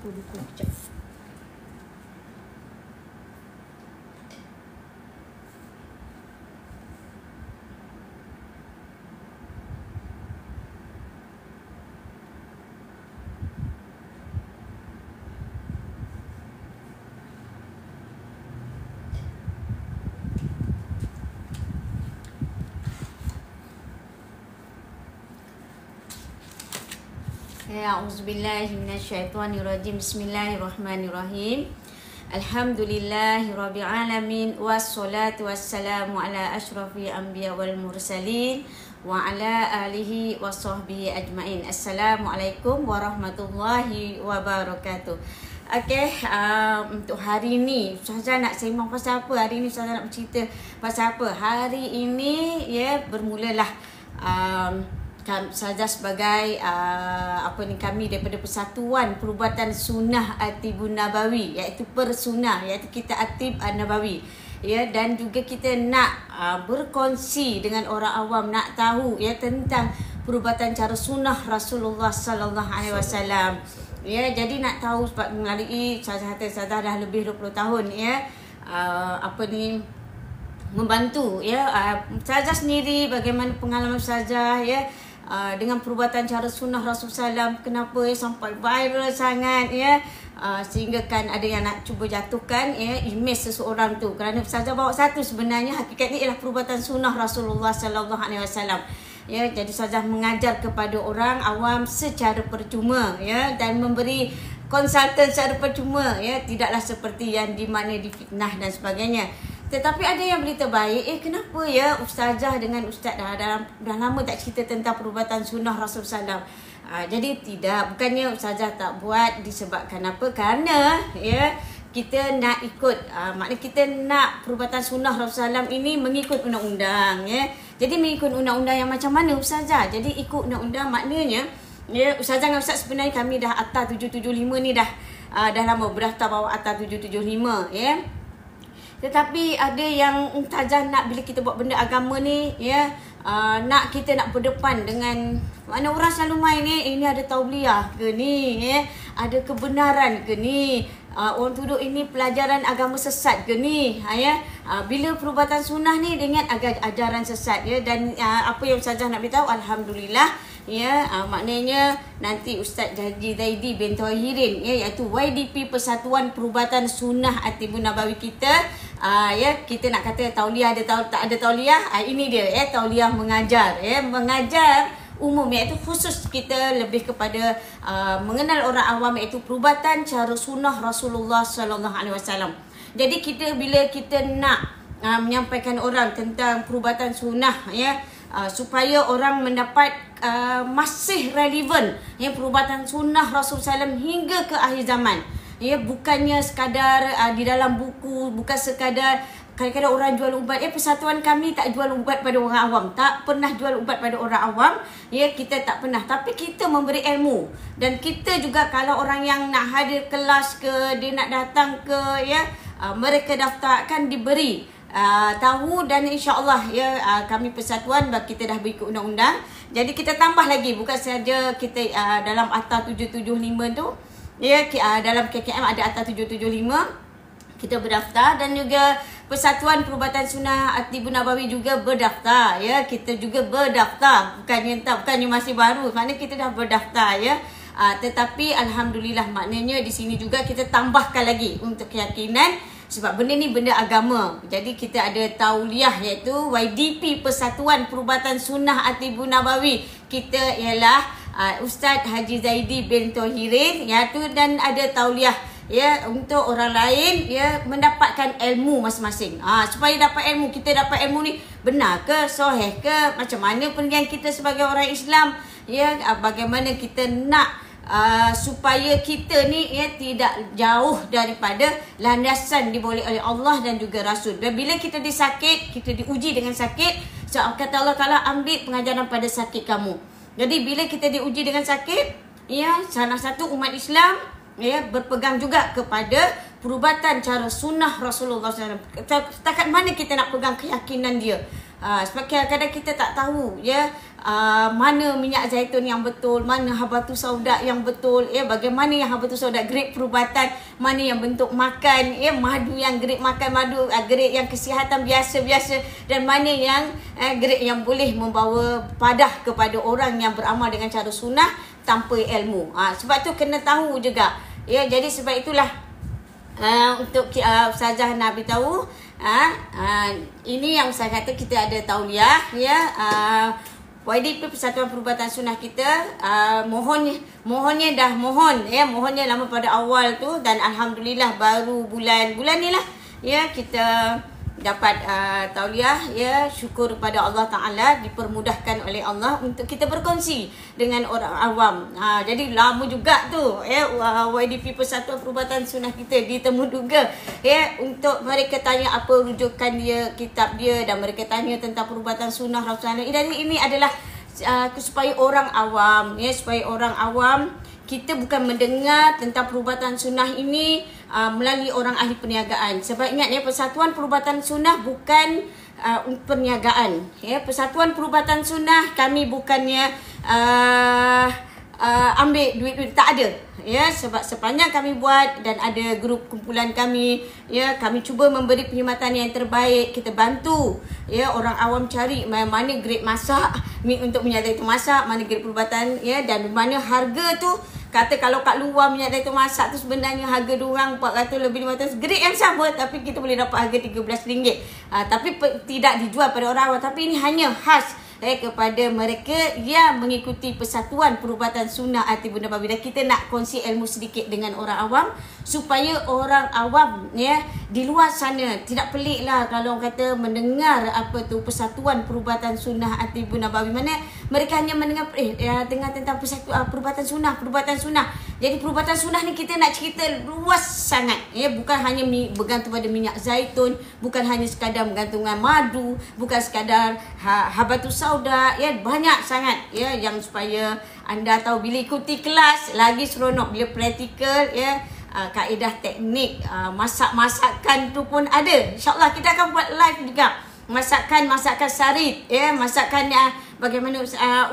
buku kejap. A'udzubillahi minasyaitonirrajim. Bismillahirrahmanirrahim. Alhamdulillahirabbil alamin wassalatu wassalamu ala asyrafil anbiya wal mursalin wa ala alihi washabbihi ajmain. Assalamualaikum warahmatullahi wabarakatuh. Okey, untuk hari ni Ustazah nak sembang pasal apa? Hari ni Ustazah nak bercerita pasal apa? Hari ini bermulalah Ustazah sebagai kami daripada Persatuan Perubatan Sunnah At-Tibbun Nabawi, iaitu Persunnah, iaitu kita At-Tibb An-Nabawi. Dan juga kita nak berkongsi dengan orang awam, nak tahu tentang perubatan cara sunnah Rasulullah sallallahu alaihi wasallam. Jadi nak tahu sebab melalui Ustazah dah lebih 20 tahun membantu Ustazah sendiri, bagaimana pengalaman Ustazah dengan perubatan cara sunnah Rasulullah SAW, kenapa sampai viral sangat sehingga kan ada yang nak cuba jatuhkan imej seseorang tu, kerana Ustazah bawa satu, sebenarnya hakikatnya ialah perubatan sunnah Rasulullah SAW. Jadi Ustazah mengajar kepada orang awam secara percuma dan memberi konsultan secara percuma, tidaklah seperti yang dimana difitnah dan sebagainya. Tetapi ada yang berita baik, kenapa Ustazah dengan Ustaz dah lama tak cerita tentang perubatan sunnah Rasulullah SAW. Jadi tidak, bukannya Ustazah tak buat disebabkan apa, kerana kita nak ikut, maknanya kita nak perubatan sunnah Rasulullah SAW ini mengikut undang-undang. Jadi mengikut undang-undang yang macam mana Ustazah? Jadi ikut undang-undang maknanya Ustazah dengan Ustaz sebenarnya kami dah Akta 775 ni dah lama berdaftar bawah Akta 775 Tetapi ada yang Ustazah nak, bila kita buat benda agama ni nak kita nak berdepan dengan mana orang selalu main ini ada tauliah ke ni, ada kebenaran ke ni, orang tuduh ini pelajaran agama sesat ke ni, bila perubatan sunnah ni dengan ajaran sesat dan apa yang Ustazah nak beritahu, alhamdulillah maknanya nanti Ustaz Haji Zaidi bin Tahirin iaitu YDP Persatuan Perubatan Sunnah At-Tibbun Nabawi kita kita nak kata tauliah tak ada tauliah, ini dia tauliah mengajar mengajar umum, iaitu khusus kita lebih kepada mengenal orang awam, iaitu perubatan cara sunnah Rasulullah sallallahu alaihi wasallam. Jadi bila kita nak menyampaikan orang tentang perubatan sunnah supaya orang mendapat masih relevan perubatan sunnah Rasulullah SAW hingga ke akhir zaman. Bukannya sekadar di dalam buku, bukan sekadar kadang-kadang orang jual ubat. Persatuan kami tak jual ubat pada orang awam, tak pernah jual ubat pada orang awam. Kita tak pernah, tapi kita memberi ilmu. Dan kita juga kalau orang yang nak hadir kelas ke, dia nak datang ke mereka daftar akan diberi tahu, dan insya-Allah kami persatuan kita dah berikut undang-undang. Jadi kita tambah lagi, bukan saja kita dalam Akta 775 tu dalam KKM ada Akta 775 kita berdaftar, dan juga Persatuan Perubatan Sunnah At-Tibbun Nabawi juga berdaftar kita juga berdaftar, bukannya masih baru, maknanya kita dah berdaftar tetapi alhamdulillah maknanya di sini juga kita tambahkan lagi untuk keyakinan, sebab benda ni benda agama. Jadi kita ada tauliah, iaitu YDP Persatuan Perubatan Sunnah At-Tibbun Nabawi kita ialah Ustaz Haji Zaidi bin Tahirin dan ada tauliah untuk orang lain mendapatkan ilmu masing-masing. Supaya dapat ilmu, kita dapat ilmu ni benar ke, sahih ke, macam mana pendidikan kita sebagai orang Islam, bagaimana kita nak supaya kita ni tidak jauh daripada landasan diboleh oleh Allah dan juga Rasul. Dan bila kita disakit, kita diuji dengan sakit, sebab kata Allah Ta'ala, ambil pengajaran pada sakit kamu. Jadi bila kita diuji dengan sakit, salah satu umat Islam berpegang juga kepada perubatan cara sunnah Rasulullah SAW. Setakat mana kita nak pegang keyakinan dia. Sebab kadang-kadang kita tak tahu ya, mana minyak zaitun yang betul, mana habatus sauda yang betul, ya, bagaimana yang habatus sauda grade perubatan, mana yang bentuk makan, ya, madu yang grade makan madu, grade yang kesihatan biasa-biasa, dan mana yang grade yang boleh membawa padah kepada orang yang beramal dengan cara sunnah tanpa ilmu. Sebab tu kena tahu juga. Ya, jadi sebab itulah untuk Ustazah nak beritahu, ini yang saya kata kita ada tauliah ya. YDP Persatuan Perubatan Sunnah kita mohonnya lama pada awal tu, dan alhamdulillah baru bulan ni lah ya kita dapat tauliah ya. Syukur kepada Allah Taala dipermudahkan oleh Allah untuk kita berkongsi dengan orang awam. Jadi lama juga tu ya YDP Persatuan Perubatan Sunnah kita ditemu juga ya, untuk mereka tanya apa rujukan dia, kitab dia, dan mereka tanya tentang perubatan sunnah Rasulullah. Dan ini adalah supaya orang awam ya, supaya orang awam kita bukan mendengar tentang perubatan sunnah ini melalui orang ahli perniagaan. Sebab ingat ya, Persatuan Perubatan Sunnah bukan perniagaan ya. Persatuan Perubatan Sunnah kami bukannya ambil duit-duit, tak ada ya. Sebab sepanjang kami buat dan ada grup kumpulan kami ya, kami cuba memberi perkhidmatan yang terbaik. Kita bantu ya orang awam cari mana grade masak untuk minyak zaitun masak, mana grade perubatan ya, dan mana harga tu. Kata kalau kat luar minyak zaitun masak tu sebenarnya harga diorang 400 lebih 500, grade yang sama, tapi kita boleh dapat harga RM13. Tapi tidak dijual pada orang awam, tapi ini hanya khas kepada mereka yang mengikuti Persatuan Perubatan Sunnah Ati Bunda Babi. Dan kita nak kongsi ilmu sedikit dengan orang awam, supaya orang awam ya di luar sana tidak pelik lah kalau orang kata mendengar apa tu Persatuan Perubatan Sunnah Ati Bunda Babi. Mana mereka hanya mendengar dengar tentang perubatan sunnah. Jadi perubatan sunnah ni kita nak cerita luas sangat ya, bukan hanya bergantung pada minyak zaitun, bukan hanya sekadar bergantungkan madu, bukan sekadar habatus sauda ya, banyak sangat ya yang supaya anda tahu. Bila ikuti kelas lagi seronok, bila praktikal ya, kaedah teknik masak-masakan tu pun ada. InsyaAllah kita akan buat live juga. Masakan sarit ya, masakan bagaimana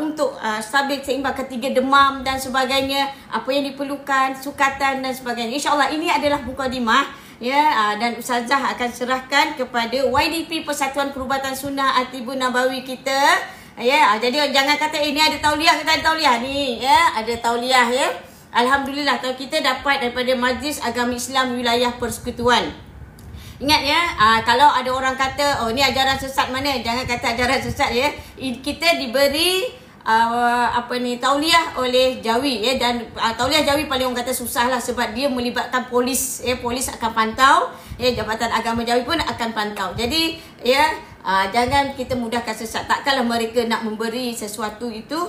untuk stabil seimbang ketiga demam dan sebagainya, apa yang diperlukan, sukatan dan sebagainya. InsyaAllah ini adalah mukadimah ya, dan Ustazah akan serahkan kepada YDP Persatuan Perubatan Sunnah Atibu Nabawi kita ya. Jadi jangan kata ini ada tauliah, kita ada tauliah ni ya, ada tauliah ya. Alhamdulillah kita dapat daripada Majlis Agama Islam Wilayah Persekutuan. Ingat ya, kalau ada orang kata oh ni ajaran sesat mana, jangan kata ajaran sesat ya. Kita diberi tauliah oleh Jawi ya, dan tauliah Jawi paling orang kata susah lah, sebab dia melibatkan polis ya, polis akan pantau ya, Jabatan Agama Jawi pun akan pantau. Jadi ya, jangan kita mudahkan sesat. Takkanlah mereka nak memberi sesuatu itu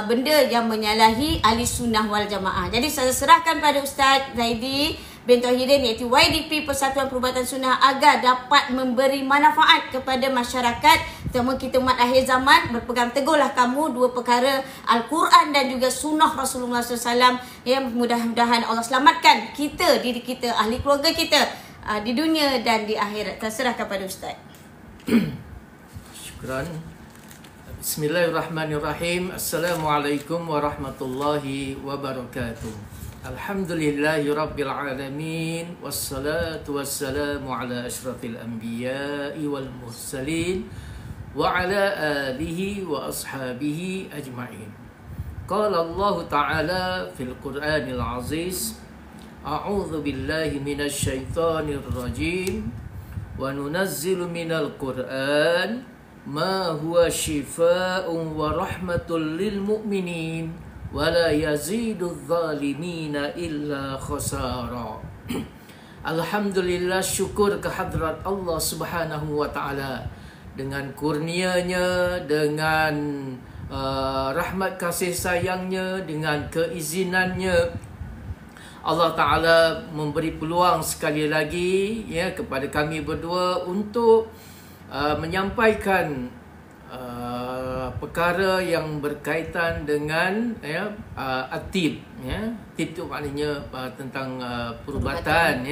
benda yang menyalahi ahli sunnah wal jamaah. Jadi saya serahkan pada Ustaz Zaidi bin Tahirin, iaitu YDP Persatuan Perubatan Sunnah, agar dapat memberi manfaat kepada masyarakat, terutama kita umat akhir zaman. Berpegang teguhlah kamu dua perkara, Al-Quran dan juga sunnah Rasulullah SAW. Yang mudah-mudahan Allah selamatkan kita, diri kita, ahli keluarga kita di dunia dan di akhirat. Terserah kepada Ustaz. Syukran. Bismillahirrahmanirrahim. Assalamualaikum warahmatullahi wabarakatuh. Alhamdulillahi Rabbil Alamin. Wassalatu wassalamu ala ashrafil anbiya'i wal mursalin wa ala alihi wa ashabihi ajma'in. Qala Allah Ta'ala fil Qur'anil Aziz, A'udhu billahi minasy syaithanir rajim, wa nunazzilu minal Qur'an ma huwa shifaa'un wa rahmatul lil mu'minin wala yazidu zalimina illa khasara. Alhamdulillah, syukur kehadrat Allah Subhanahu wa taala, dengan kurnianya, dengan rahmat kasih sayangnya, dengan keizinannya, Allah Taala memberi peluang sekali lagi ya kepada kami berdua untuk menyampaikan perkara yang berkaitan dengan atib, tib tu maknanya tentang perubatan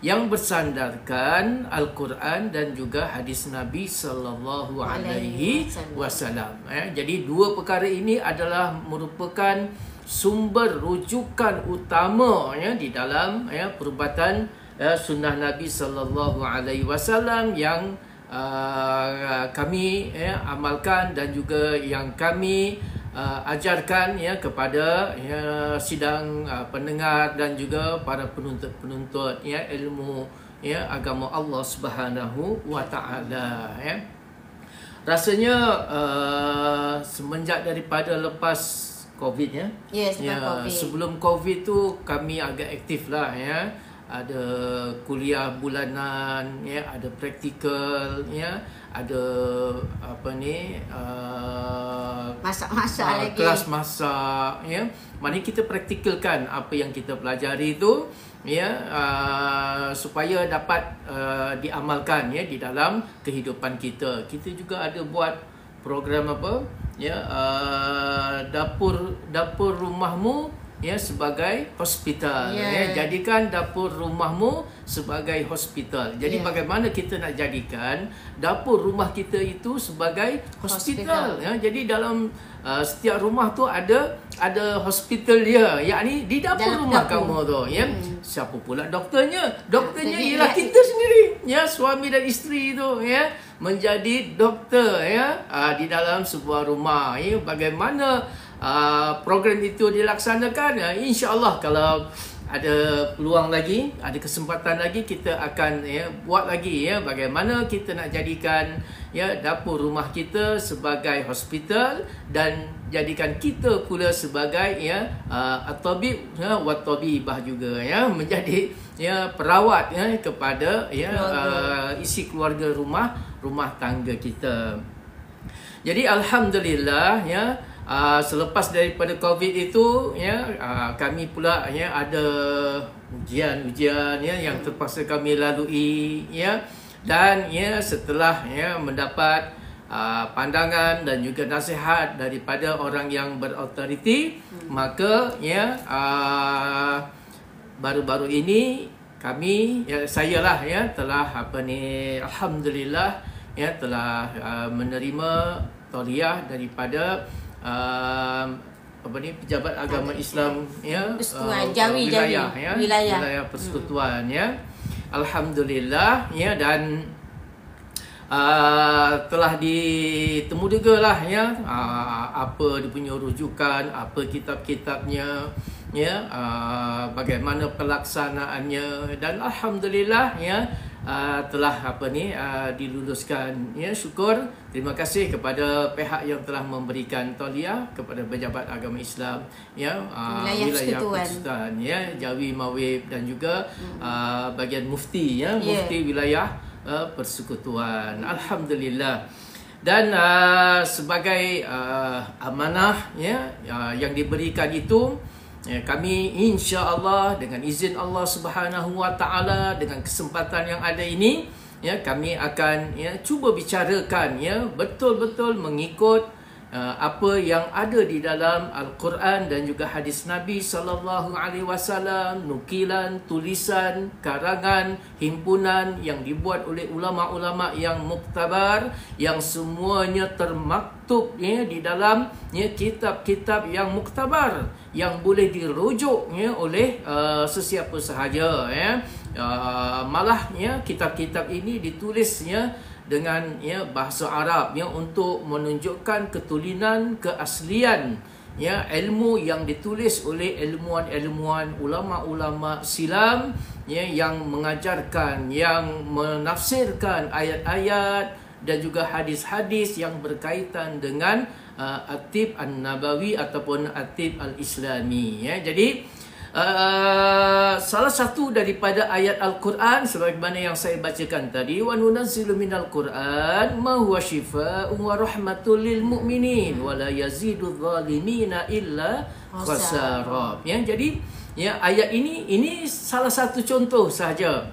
yang bersandarkan Al-Quran dan juga hadis Nabi sallallahu alaihi wasallam. Jadi dua perkara ini adalah merupakan sumber rujukan utama di dalam perubatan sunnah Nabi sallallahu alaihi wasallam yang kami amalkan dan juga yang kami ajarkan kepada sidang pendengar dan juga para penuntut-penuntut ilmu agama Allah Subhanahu wa taala. Rasanya semenjak daripada lepas COVID COVID. Sebelum COVID tu kami agak aktif lah ada kuliah bulanan, ada praktikal, ada masak-masak lagi, kelas masak, Maknanya kita praktikalkan apa yang kita pelajari itu, supaya dapat diamalkan di dalam kehidupan kita. Kita juga ada buat program dapur rumahmu sebagai hospital. Jadikan dapur rumahmu sebagai hospital. Jadi bagaimana kita nak jadikan dapur rumah kita itu sebagai hospital. Jadi dalam setiap rumah tu ada hospital dia, yakni di dapur rumah kamu tu. Siapa pula doktornya? Doktornya ialah kita sendiri, suami dan isteri tu menjadi doktor di dalam sebuah rumah. Bagaimana program itu dilaksanakan, insya-Allah kalau ada peluang lagi, ada kesempatan lagi, kita akan buat lagi bagaimana kita nak jadikan dapur rumah kita sebagai hospital dan jadikan kita pula sebagai at-tabib wa tabibah juga menjadi perawat kepada isi keluarga rumah tangga kita. Jadi alhamdulillah selepas daripada COVID itu kami pula ada ujian-ujian yang terpaksa kami lalui dan setelah mendapat pandangan dan juga nasihat daripada orang yang berautoriti, maka baru-baru ini kami saya lah telah alhamdulillah telah menerima tauliah daripada pejabat agama Islam wilayah persekutuan alhamdulillah dan telah ditemu juga lah apa dia punya rujukan, apa kitab-kitabnya bagaimana pelaksanaannya, dan alhamdulillah telah diluluskan. Syukur, terima kasih kepada pihak yang telah memberikan tauliah kepada pejabat agama Islam wilayah persekutuan Jawi Mawib dan juga bagian mufti mufti wilayah persekutuan. Alhamdulillah. Dan sebagai amanah yang diberikan itu, kami insya-Allah dengan izin Allah Subhanahu wa taala, dengan kesempatan yang ada ini, kami akan cuba bicarakan betul-betul mengikut apa yang ada di dalam Al-Quran dan juga hadis Nabi sallallahu alaihi wasallam, nukilan, tulisan, karangan, himpunan yang dibuat oleh ulama-ulama yang muktabar, yang semuanya termaktub di dalam kitab-kitab yang muktabar, yang boleh dirujuk oleh sesiapa sahaja. Malah kitab-kitab ini ditulisnya dengan bahasa Arab untuk menunjukkan ketulinan, keaslian ilmu yang ditulis oleh ilmuwan-ilmuwan, ulama-ulama silam yang mengajarkan, yang menafsirkan ayat-ayat dan juga hadis-hadis yang berkaitan dengan at-tib an-nabawi ataupun at-tib al-islami. Jadi salah satu daripada ayat Al-Quran sebagaimana yang saya bacakan tadi, wa nunazzilu minal Quran ma huwa syifaa'un wa rahmatul lil mu'minin wa la yazidudz zalimina illa khasara. Jadi ayat ini salah satu contoh sahaja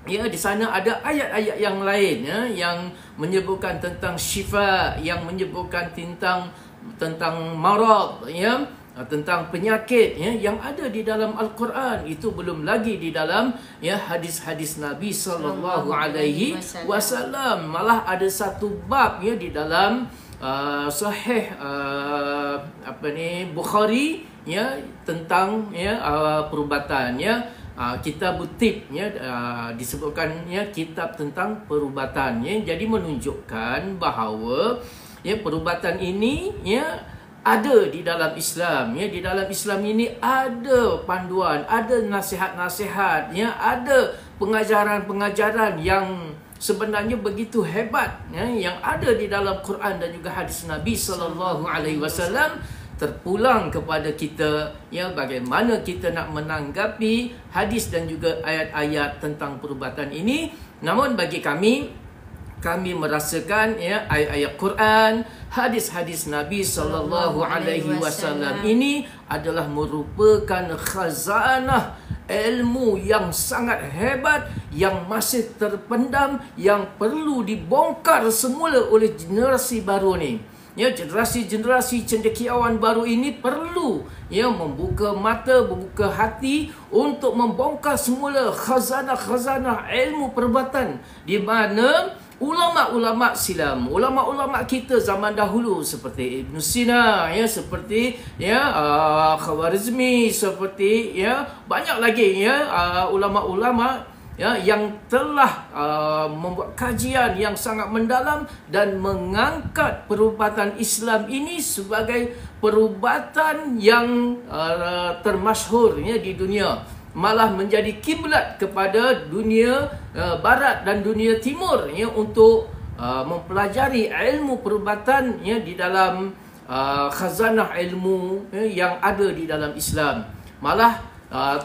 ya, di sana ada ayat-ayat yang lain, ya, yang menyebutkan tentang syifa, yang menyebutkan tentang marad, ya, tentang penyakit, ya, yang ada di dalam Al-Quran. Itu belum lagi di dalam, ya, hadis-hadis Nabi sallallahu alaihi wasallam. Malah ada satu bab, ya, di dalam sahih Bukhari, ya, tentang, ya, perubatan, ya. Kitab Tib, ya, disebutkan, ya, kitab tentang perubatan, ya. Jadi menunjukkan bahawa, ya, perubatan ini, ya, ada di dalam Islam, ya. Di dalam Islam ini ada panduan, ada nasihat-nasihat, ya, ada pengajaran-pengajaran yang sebenarnya begitu hebat, ya, yang ada di dalam Quran dan juga hadis Nabi sallallahu alaihi wasallam. Terpulang kepada kita, ya, bagaimana kita nak menanggapi hadis dan juga ayat-ayat tentang perubatan ini. Namun bagi kami merasakan, ya, ayat-ayat Quran, hadis-hadis Nabi sallallahu alaihi wasallam ini adalah merupakan khazanah ilmu yang sangat hebat, yang masih terpendam, yang perlu dibongkar semula oleh generasi baru ni. Ya, generasi-generasi cendekiawan baru ini perlu, ya, membuka mata, membuka hati untuk membongkar semula khazanah-khazanah ilmu perubatan, di mana ulama-ulama silam, ulama-ulama kita zaman dahulu seperti Ibn Sina, ya, seperti, ya, Khawarizmi, seperti, ya, banyak lagi, ya, ulama-ulama, ya, yang telah membuat kajian yang sangat mendalam dan mengangkat perubatan Islam ini sebagai perubatan yang termasyhur, ya, di dunia, malah menjadi kiblat kepada dunia barat dan dunia timur, ya, untuk mempelajari ilmu perubatan, ya, di dalam khazanah ilmu, ya, yang ada di dalam Islam. Malah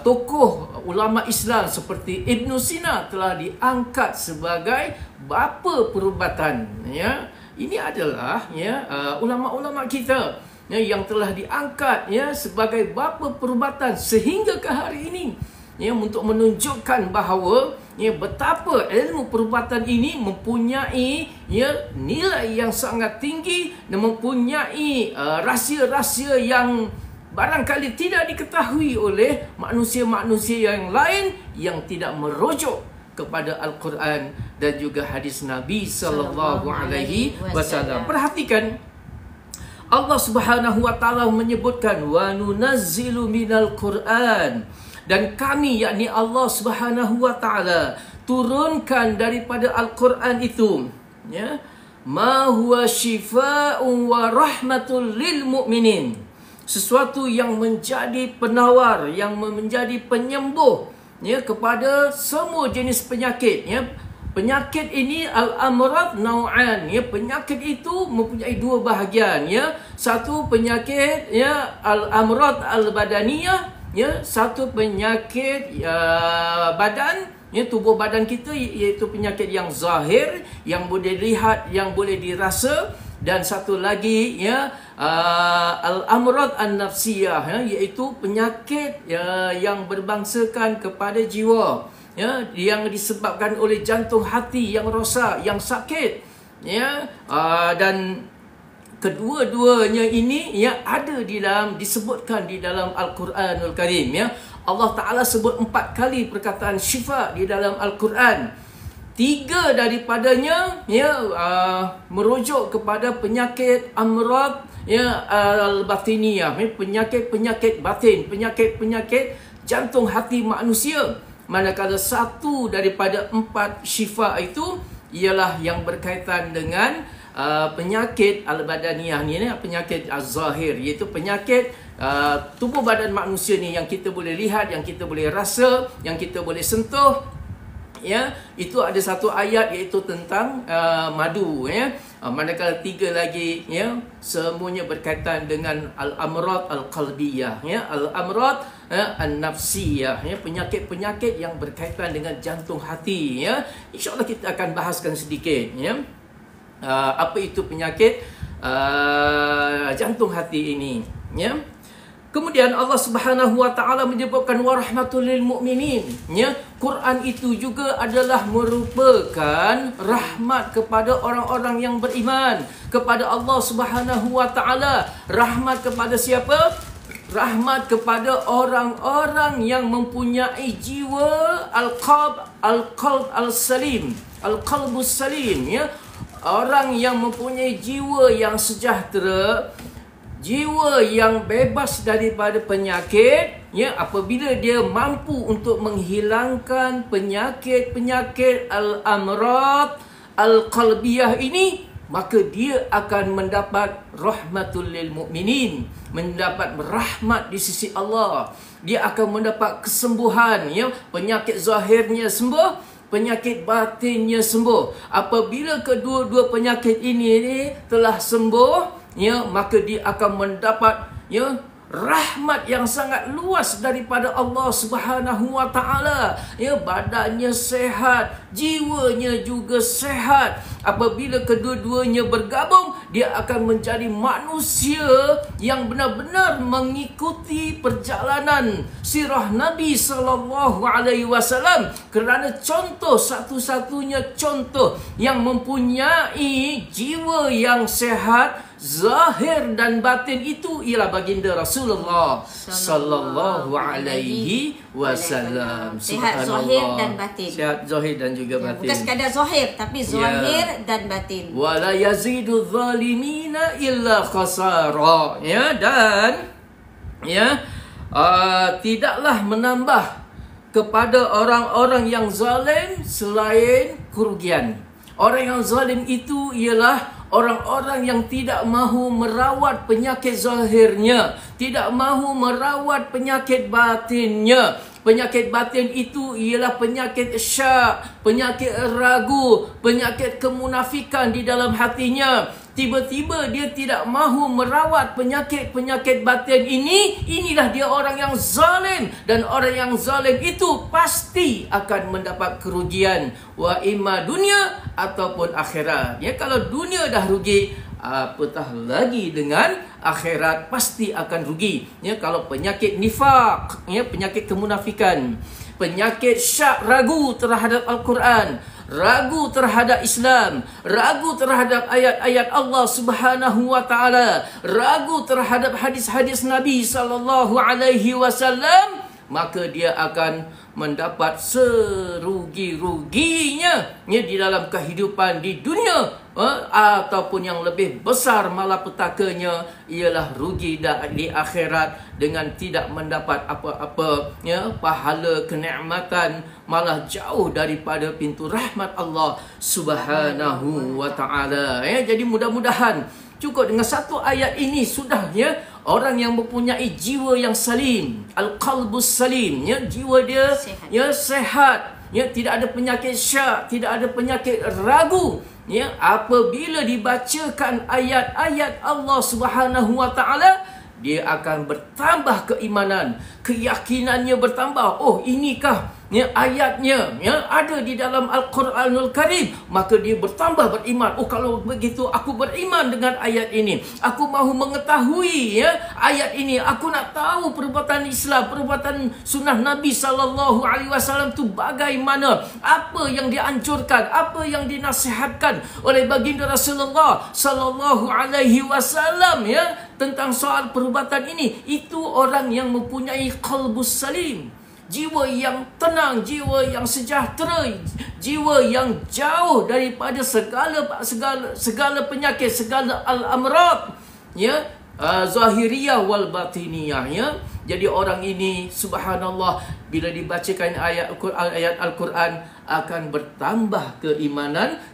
tokoh ulama Islam seperti Ibn Sina telah diangkat sebagai bapa perubatan, ya. Ini adalah, ya, ulama-ulama kita, ya, yang telah diangkat, ya, sebagai bapa perubatan sehingga ke hari ini, ya, untuk menunjukkan bahawa, ya, betapa ilmu perubatan ini mempunyai, ya, nilai yang sangat tinggi dan mempunyai rahsia-rahsia yang barangkali tidak diketahui oleh manusia-manusia yang lain yang tidak merujuk kepada Al-Quran dan juga hadis Nabi sallallahu alaihi wasallam. Perhatikan, Allah Subhanahu wa taala menyebutkan wa nunazzilu minal Quran, dan kami, yakni Allah Subhanahu wa taala, turunkan daripada Al-Quran itu, ya, ma huwa syifaa'un wa rahmatul lil mu'minin, sesuatu yang menjadi penawar, yang menjadi penyembuh, ya, kepada semua jenis penyakit, ya. Penyakit ini al-amrad nau'an, ya, penyakit itu mempunyai dua bahagian, ya. Satu penyakit, ya, al-amrad al-badaniyah, ya, satu penyakit, badan, ya, tubuh badan kita, iaitu penyakit yang zahir, yang boleh dilihat, yang boleh dirasa. Dan satu lagi, ya, al-amrad an-nafsiyah, ya, iaitu penyakit, ya, yang berbangsakan kepada jiwa, ya, yang disebabkan oleh jantung hati yang rosak, yang sakit, ya. Dan kedua-duanya ini, ya, ada disebutkan di dalam Al-Quranul Karim, ya. Allah Ta'ala sebut 4 kali perkataan syifa di dalam Al-Quran. 3 daripadanya, ya, merujuk kepada penyakit amrad, ya, al-batiniyah, penyakit-penyakit batin, penyakit-penyakit jantung hati manusia. Manakala 1 daripada 4 syifa itu ialah yang berkaitan dengan penyakit al-badaniyah ni, penyakit az-zahir, iaitu penyakit tubuh badan manusia ni, yang kita boleh lihat, yang kita boleh rasa, yang kita boleh sentuh, ya. Itu ada satu ayat iaitu tentang madu, ya. Manakala 3 lagi, ya, semuanya berkaitan dengan al-amrad al-qalbiyah, ya, al-amrad an-nafsiyah, ya, penyakit-penyakit yang berkaitan dengan jantung hati, ya. InsyaAllah kita akan bahaskan sedikit, ya, apa itu penyakit jantung hati ini, ya. Kemudian Allah Subhanahu wa taala menyebutkan wa rahmatul lil mukminin. Ya, Quran itu juga adalah merupakan rahmat kepada orang-orang yang beriman, kepada Allah Subhanahu wa taala. Rahmat kepada siapa? Rahmat kepada orang-orang yang mempunyai jiwa al-qalb al-salim, al-qalbus salim, ya. Orang yang mempunyai jiwa yang sejahtera, jiwa yang bebas daripada penyakit, ya, apabila dia mampu untuk menghilangkan penyakit-penyakit al-amrad al-qalbiyah ini, maka dia akan mendapat rahmatul lil mukminin, mendapat rahmat di sisi Allah. Dia akan mendapat kesembuhan, ya, penyakit zahirnya sembuh, penyakit batinnya sembuh. Apabila kedua-dua penyakit ini telah sembuh, ya, maka dia akan mendapat, ya, rahmat yang sangat luas daripada Allah Subhanahu wa taala. Ya, badannya sehat, jiwanya juga sehat. Apabila kedua-duanya bergabung, dia akan menjadi manusia yang benar-benar mengikuti perjalanan sirah Nabi sallallahu alaihi wasallam. Kerana contoh, satu-satunya contoh yang mempunyai jiwa yang sehat zahir dan batin itu ialah baginda Rasulullah sallallahu alaihi wasallam. Sehat zahir dan batin. Sehat zahir dan juga batin. Bukan sekadar zahir, tapi zahir dan batin. Wala yazidu zalimina illa khasara. Ya, dan ya, tidaklah menambah kepada orang-orang yang zalim selain kerugian. Orang yang zalim itu ialah orang-orang yang tidak mahu merawat penyakit zahirnya, tidak mahu merawat penyakit batinnya. Penyakit batin itu ialah penyakit syak, penyakit ragu, penyakit kemunafikan di dalam hatinya. Tiba-tiba dia tidak mahu merawat penyakit-penyakit batin ini. Inilah dia orang yang zalim. Dan orang yang zalim itu pasti akan mendapat kerugian. Wa imma dunia ataupun akhirat. Ya, kalau dunia dah rugi, apatah lagi dengan akhirat, pasti akan rugi. Ya, kalau penyakit nifaq, ya, penyakit kemunafikan, penyakit syak, ragu terhadap Al-Quran, ragu terhadap Islam, ragu terhadap ayat-ayat Allah Subhanahu wa taala, ragu terhadap hadis-hadis Nabi sallallahu alaihi wasallam, maka dia akan mendapat serugi-ruginya, ya, di dalam kehidupan di dunia, ataupun yang lebih besar malapetakanya ialah rugi di akhirat dengan tidak mendapat apa-apa, ya, pahala kenikmatan, malah jauh daripada pintu rahmat Allah Subhanahu wa taala. Ya, jadi mudah-mudahan cukup dengan satu ayat ini sudah, ya, orang yang mempunyai jiwa yang salim, al-qalbus salim, ya, jiwa dia sehat, ya, sehat, ya, tidak ada penyakit syak, tidak ada penyakit ragu. Ya, apabila dibacakan ayat-ayat Allah Subhanahu wa taala, dia akan bertambah keimanan, keyakinannya bertambah. Oh, inikah, ya, ayatnya, ya, ada di dalam Al-Quranul Karim, maka dia bertambah beriman. Oh, kalau begitu aku beriman dengan ayat ini, aku mahu mengetahui, ya, ayat ini, aku nak tahu perbuatan Islam, perbuatan sunnah Nabi sallallahu alaihi wasallam tu bagaimana, apa yang dianjurkan, apa yang dinasihatkan oleh baginda Rasulullah sallallahu alaihi wasallam, ya, tentang soal perubatan ini. Itu orang yang mempunyai qalbus salim, jiwa yang tenang, jiwa yang sejahtera, jiwa yang jauh daripada segala penyakit, segala al-amrad, ya, zahiriyah wal batiniyah, ya. Jadi orang ini, subhanallah, bila dibacakan ayat Al-Quran akan bertambah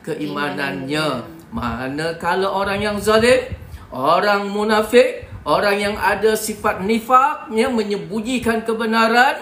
keimanannya. Manakala orang yang zalim, orang munafik, orang yang ada sifat nifaq, ya, menyembunyikan kebenaran,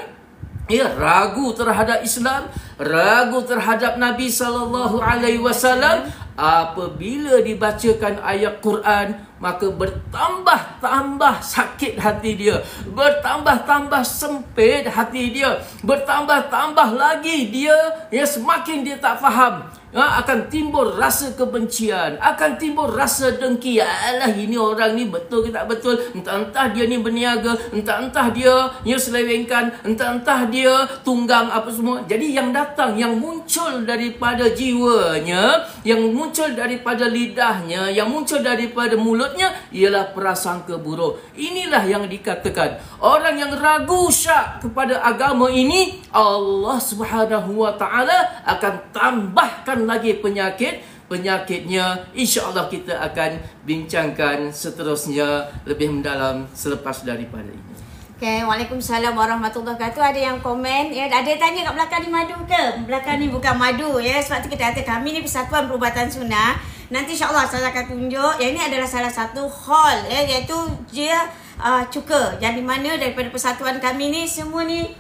ya, ragu terhadap Islam, ragu terhadap Nabi sallallahu alaihi wasallam, apabila dibacakan ayat Quran, maka bertambah-tambah sakit hati dia, bertambah-tambah sempit hati dia, bertambah-tambah lagi dia semakin dia tak faham. Akan timbul rasa kebencian, akan timbul rasa dengki. Alah, ini orang ni betul ke tak betul, entah-entah dia ni berniaga, entah-entah dia selewengkan, entah-entah dia tunggang apa semua. Jadi yang datang, yang muncul daripada jiwanya, yang muncul daripada lidahnya, yang muncul daripada mulutnya ialah prasangka buruk. Inilah yang dikatakan orang yang ragu syak kepada agama ini, Allah Subhanahu wa taala akan tambahkan lagi penyakitnya. InsyaAllah kita akan bincangkan seterusnya lebih mendalam selepas daripada ini. Okay, Waalaikumsalam warahmatullahi wabarakatuh. Ada yang komen, ada yang tanya kat belakang ni madu ke? Belakang ni bukan madu, sebab tu kita kata kami ni Persatuan Perubatan Sunnah. Nanti insyaAllah saya akan tunjuk. Yang ini adalah salah satu hall, iaitu dia cuka, yang di mana daripada persatuan kami ni semua ni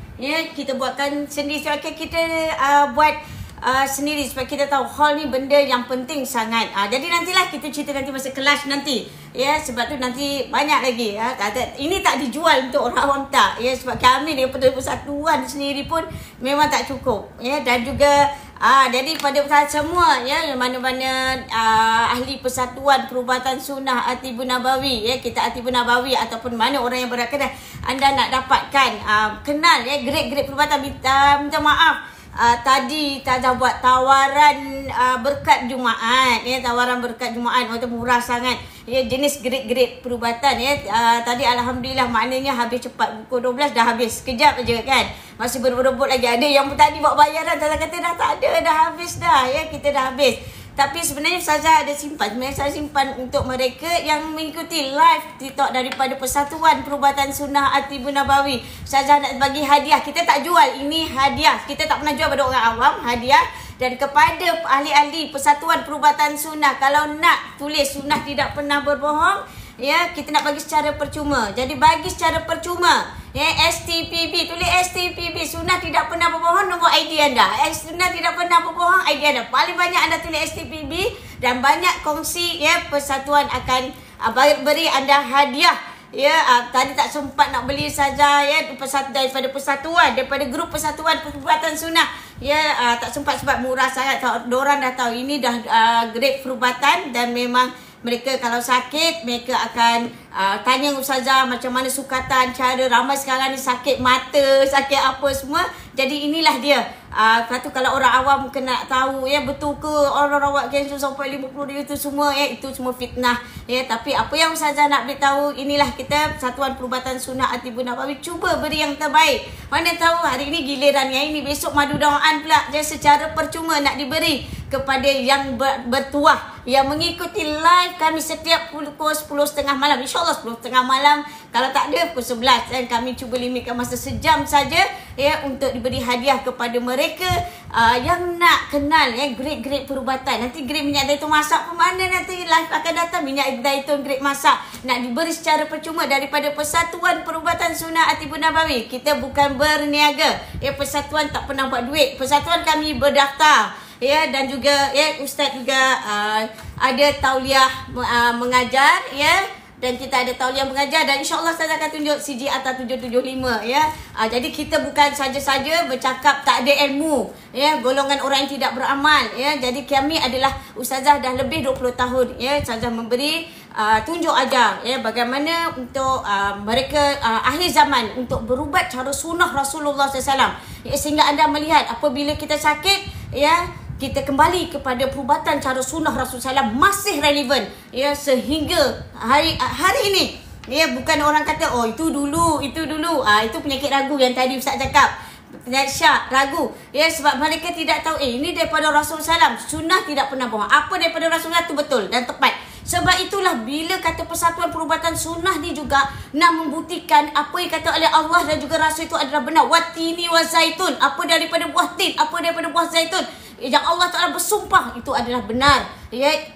kita buatkan sendiri. So, kita buat sendiri sebab kita tahu hall ni benda yang penting sangat. Jadi nantilah kita cerita nanti masa kelas nanti. Sebab tu nanti banyak lagi. Ini tak dijual untuk orang awam tak. Sebab kami daripada persatuan sendiri pun memang tak cukup. Dan juga jadi pada semua yang mana-mana ahli Persatuan Perubatan Sunnah Atibun Nabawi, kita Atibun Nabawi ataupun mana orang yang berkenan, anda nak dapatkan kenal grade-grade perubatan. Minta maaf, tadi Taza buat tawaran berkat Jumaat, tawaran berkat Jumaat waktu murah sangat, jenis grade-grade perubatan. Tadi alhamdulillah, maknanya habis cepat, pukul 12 dah habis, sekejap aja kan. Masih berebut-rebut lagi, ada yang tadi buat bayaran, Taza kata dah tak ada, dah habis dah, kita dah habis. Tapi sebenarnya Ustazah ada simpan. Sebenarnya saya simpan untuk mereka yang mengikuti live TikTok daripada Persatuan Perubatan Sunnah Atibun Nabawi. Ustazah nak bagi hadiah. Kita tak jual, ini hadiah. Kita tak pernah jual pada orang awam, hadiah. Dan kepada ahli-ahli Persatuan Perubatan Sunnah, kalau nak tulis sunnah tidak pernah berbohong, kita nak bagi secara percuma. Jadi bagi secara percuma. STPB, tulis STPB, sunnah tidak pernah berbohong, nombor ID anda. Sunnah tidak pernah berbohong, ID anda. Paling banyak anda tulis STPB dan banyak kongsi, persatuan akan beri anda hadiah. Tadi tak sempat nak beli saja, daripada persatuan, daripada grup Persatuan Perubatan Sunnah. Tak sempat sebab murah sangat. Diorang dah tahu ini dah grade perubatan, dan memang mereka kalau sakit, mereka akan tanya Ustazah macam mana sukatan, cara. Ramai sekarang ni sakit mata, sakit apa semua. Jadi inilah dia. Lepas tu kalau orang awam kena tahu, betul ke orang rawat kanser sampai 50 dia tu semua, itu semua fitnah. Tapi apa yang Ustazah nak beritahu, inilah kita Persatuan Perubatan Sunnah Atibun Nabawi cuba beri yang terbaik. Mana tahu hari ni giliran yang ini, besok madu dawaan pula secara percuma nak diberi kepada yang bertuah, yang mengikuti live kami setiap pukul 10.30 malam. InsyaAllah 10.30 malam. Kalau tak ada pukul 11, dan kami cuba limitkan masa sejam saja untuk diberi hadiah kepada mereka yang nak kenal grade-grade perubatan. Nanti grade minyak zaitun masak pun mana nanti live akan datang, minyak zaitun grade masak nak diberi secara percuma daripada Persatuan Perubatan Sunnah Atibun Nabawi. Kita bukan berniaga, persatuan tak pernah buat duit. Persatuan kami berdaftar, dan juga ustaz juga ada tauliah mengajar, dan kita ada tauliah mengajar, dan insyaAllah saya akan tunjuk CG Atas 775. Jadi kita bukan saja-saja bercakap tak ada ilmu, golongan orang yang tidak beramal. Jadi kami adalah ustazah dah lebih 20 tahun, ustazah memberi tunjuk ajar bagaimana untuk mereka akhir zaman untuk berubat cara sunnah Rasulullah SAW, sehingga anda melihat apabila kita sakit, kita kembali kepada perubatan cara sunnah Rasulullah SAW masih relevan, sehingga hari ini. Bukan orang kata itu dulu, itu penyakit ragu yang tadi Ustaz cakap, penyakit syak, ragu. Sebab mereka tidak tahu ini daripada Rasulullah SAW. Sunnah tidak pernah bohong. Apa daripada Rasulullah itu betul dan tepat. Sebab itulah bila kata Persatuan Perubatan Sunnah ni juga nak membuktikan apa yang kata oleh Allah dan juga Rasul itu adalah benar. Watini wa zaitun, apa daripada buah tin, apa daripada buah zaitun yang Allah Ta'ala bersumpah itu adalah benar.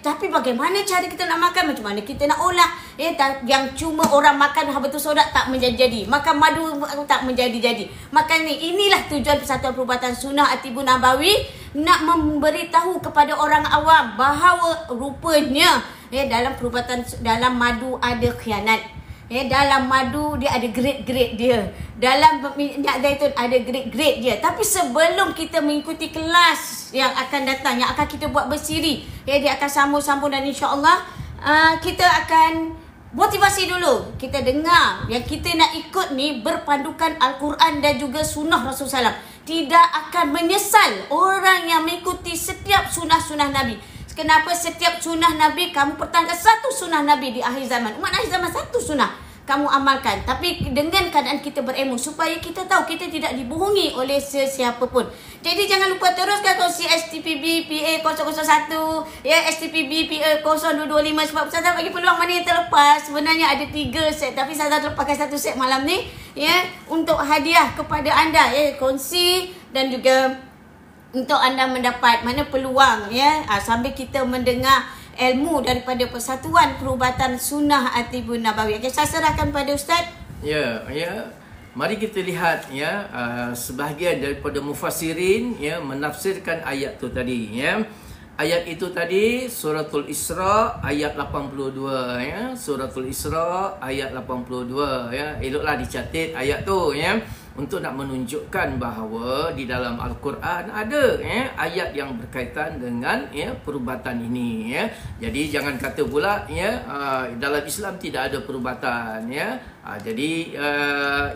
Tapi bagaimana cara kita nak makan, macam mana kita nak olah. Yang cuma orang makan habatus sauda tak menjadi-jadi, makan madu tak menjadi-jadi. Maka inilah tujuan Persatuan Perubatan Sunnah Atibun Nabawi, nak memberitahu kepada orang awam bahawa rupanya Ya, dalam perubatan, dalam madu ada khianat. Ya, dalam madu dia ada grade-grade dia. Dalam minyak zaitun ada grade-grade dia. Tapi sebelum kita mengikuti kelas yang akan datang, yang akan kita buat bersiri, ya, dia akan sambung-sambung dan insya-Allah kita akan motivasi dulu. Kita dengar yang kita nak ikut ni berpandukan Al-Quran dan juga sunnah Rasulullah SAW. Tidak akan menyesal orang yang mengikuti setiap sunnah-sunnah Nabi. Kenapa setiap sunnah Nabi kamu pertahankan satu sunnah Nabi di akhir zaman. Umat akhir zaman satu sunnah kamu amalkan. Tapi dengan keadaan kita berilmu supaya kita tahu kita tidak dibohongi oleh sesiapa pun. Jadi jangan lupa teruskan kongsi STPB PA 001, ya, STPB PA 0225 sebab Ustazah bagi peluang mana yang terlepas. Sebenarnya ada 3 set tapi Ustazah terlepaskan 1 set malam ni, ya, untuk hadiah kepada anda, ya, kongsi dan juga untuk anda mendapat mana peluang, ya, sambil kita mendengar ilmu daripada Persatuan Perubatan Sunnah At-Tibbun Nabawi. Okay, saya serahkan pada Ustaz. Ya. Mari kita lihat, ya, sebahagian daripada mufassirin, ya, menafsirkan ayat tu tadi, ya. Ayat itu tadi Suratul Isra ayat 82, ya. Suratul Isra ayat 82, ya. Eloklah dicatat ayat tu, ya, untuk nak menunjukkan bahawa di dalam Al-Quran ada, ya, ayat yang berkaitan dengan, ya, perubatan ini, ya. Jadi jangan kata pula, ya, dalam Islam tidak ada perubatan, ya. Jadi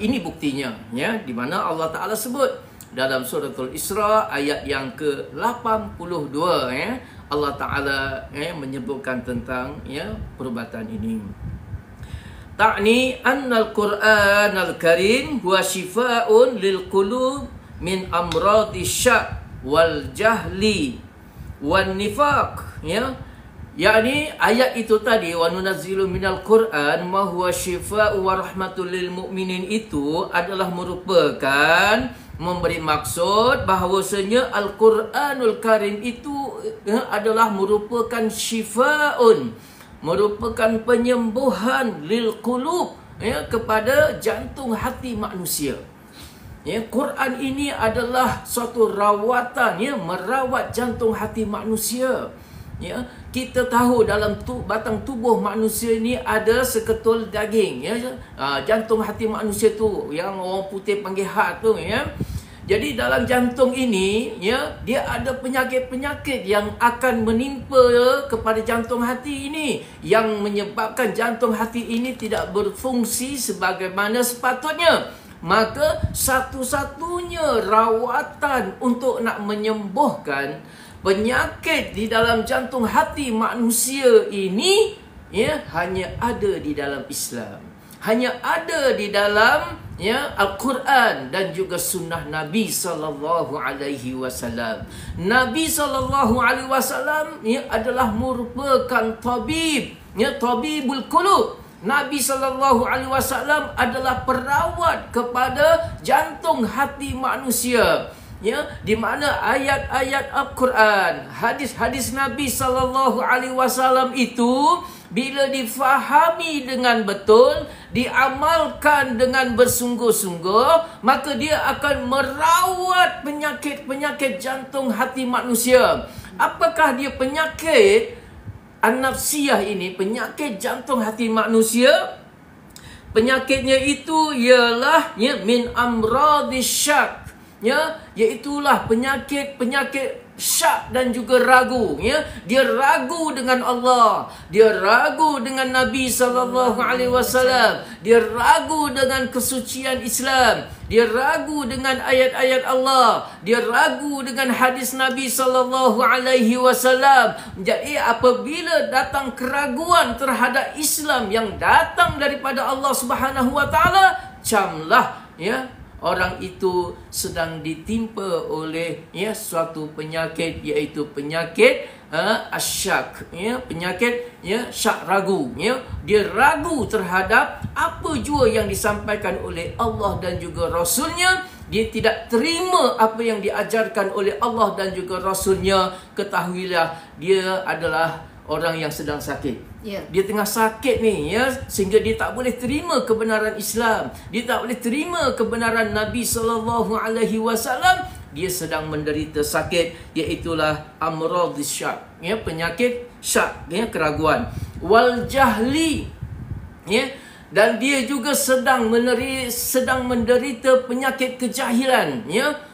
ini buktinya, ya, di mana Allah Ta'ala sebut dalam Suratul Isra ayat yang ke-82, ya, Allah Ta'ala, ya, menyebutkan tentang, ya, perubatan ini. Ta'ni anna al-Quran al-Karim huwa shifaa'un lil qulub min amradi syak wal jahli wan nifaq, ya. Yakni ayat itu tadi, wa nunazzilu minal Quran ma huwa shifaa'u wa rahmatul lil mu'minin, itu adalah merupakan memberi maksud bahawasanya Al-Quranul Karim itu adalah merupakan syifa'un, merupakan penyembuhan lil qulub, ya, kepada jantung hati manusia. Ya, Quran ini adalah suatu rawatan, ya, merawat jantung hati manusia. Ya, kita tahu dalam batang tubuh manusia ini ada seketul daging, ya. Jantung hati manusia tu yang orang putih panggil heart tu, ya. Jadi dalam jantung ini, ya, dia ada penyakit-penyakit yang akan menimpa kepada jantung hati ini, yang menyebabkan jantung hati ini tidak berfungsi sebagaimana sepatutnya. Maka satu-satunya rawatan untuk nak menyembuhkan penyakit di dalam jantung hati manusia ini, ya, hanya ada di dalam Islam. Hanya ada di dalam, ya, Al-Quran dan juga sunnah Nabi SAW. Nabi SAW, ya, adalah merupakan tabib, ya, tabibul qulub. Nabi SAW adalah perawat kepada jantung hati manusia. Ya, di mana ayat-ayat Al-Quran, hadis-hadis Nabi SAW itu bila difahami dengan betul, diamalkan dengan bersungguh-sungguh, maka dia akan merawat penyakit-penyakit jantung hati manusia. Apakah dia penyakit an-nafsiyah ini, penyakit jantung hati manusia? Penyakitnya itu ialah, ya, min amradis syak, ya, iaitulah penyakit-penyakit syak dan juga ragu, ya. Dia ragu dengan Allah, dia ragu dengan Nabi SAW, dia ragu dengan kesucian Islam, dia ragu dengan ayat-ayat Allah, dia ragu dengan hadis Nabi SAW. Jadi apabila datang keraguan terhadap Islam yang datang daripada Allah Subhanahu Wa Taala, camlah, ya, orang itu sedang ditimpa oleh, ya, suatu penyakit, iaitu penyakit asyak, ya, penyakit, ya, syak ragu, ya. Dia ragu terhadap apa jua yang disampaikan oleh Allah dan juga Rasulnya. Dia tidak terima apa yang diajarkan oleh Allah dan juga Rasulnya. Ketahuilah dia adalah orang yang sedang sakit. Yeah. Dia tengah sakit ni, ya, sehingga dia tak boleh terima kebenaran Islam. Dia tak boleh terima kebenaran Nabi SAW. dia sedang menderita sakit, iaitulah amradis syak, ya, penyakit syak, ya, keraguan. Wal jahli, ya, dan dia juga sedang menderita penyakit kejahilan, ya.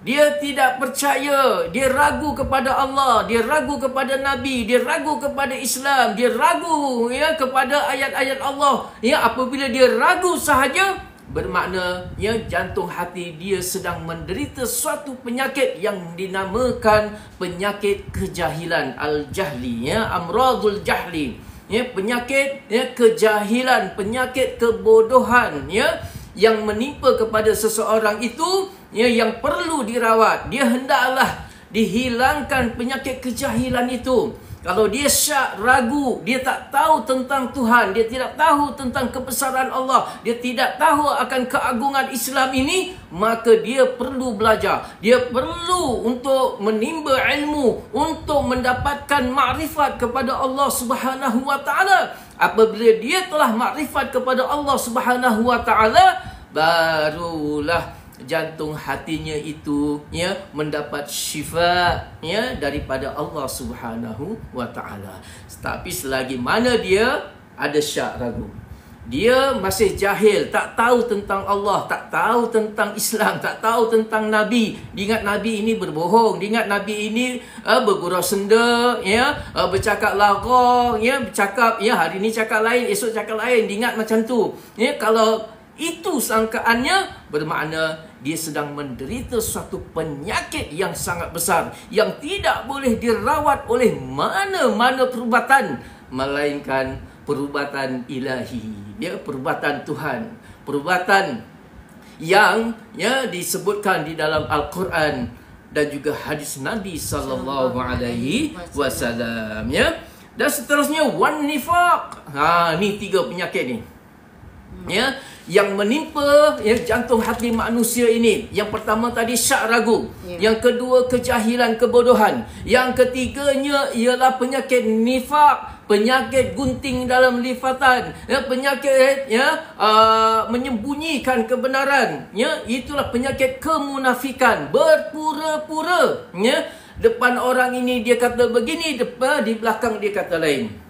Dia tidak percaya, dia ragu kepada Allah, dia ragu kepada Nabi, dia ragu kepada Islam, dia ragu, ya, kepada ayat-ayat Allah. Ya, apabila dia ragu sahaja, bermakna, ya, jantung hati dia sedang menderita suatu penyakit yang dinamakan penyakit kejahilan, al-jahli, ya, amradul jahli, ya, penyakit, ya, kejahilan, penyakit kebodohan, ya, yang menimpa kepada seseorang itu, ya, yang perlu dirawat. Dia hendaklah dihilangkan penyakit kejahilan itu. Kalau dia syak, ragu, dia tak tahu tentang Tuhan, dia tidak tahu tentang kebesaran Allah, dia tidak tahu akan keagungan Islam ini, maka dia perlu belajar. Dia perlu untuk menimba ilmu, untuk mendapatkan makrifat kepada Allah Subhanahu wa taala. Apabila dia telah makrifat kepada Allah Subhanahu wa taala, barulah jantung hatinya itu, ya, mendapat syifa, ya, daripada Allah Subhanahu wa taala. Tapi selagi mana dia ada syak, ragu, dia masih jahil, tak tahu tentang Allah, tak tahu tentang Islam, tak tahu tentang Nabi. Dia ingat Nabi ini berbohong, dia ingat Nabi ini bergurau senda, ya, bercakap lagak, ya, bercakap, ya, hari ni cakap lain, esok cakap lain. Dia ingat macam tu. Ya, kalau itu sangkaannya, bermakna dia sedang menderita suatu penyakit yang sangat besar, yang tidak boleh dirawat oleh mana-mana perubatan, melainkan perubatan ilahi, ya, perubatan Tuhan, perubatan yang, ya, disebutkan di dalam Al-Quran dan juga hadis Nabi sallallahu alaihi wasallam, ya. Dan seterusnya wan nifaq. Ni 3 penyakit ni, ya, yang menimpa, ya, jantung hati manusia ini. Yang pertama tadi syak, ragu, yang kedua kejahilan, kebodohan, yang ketiganya ialah penyakit nifaq, penyakit gunting dalam lifatan, ya, penyakit, ya, menyembunyikan kebenaran, ya, itulah penyakit kemunafikan, berpura-pura, ya, depan orang ini dia kata begini, di belakang dia kata lain.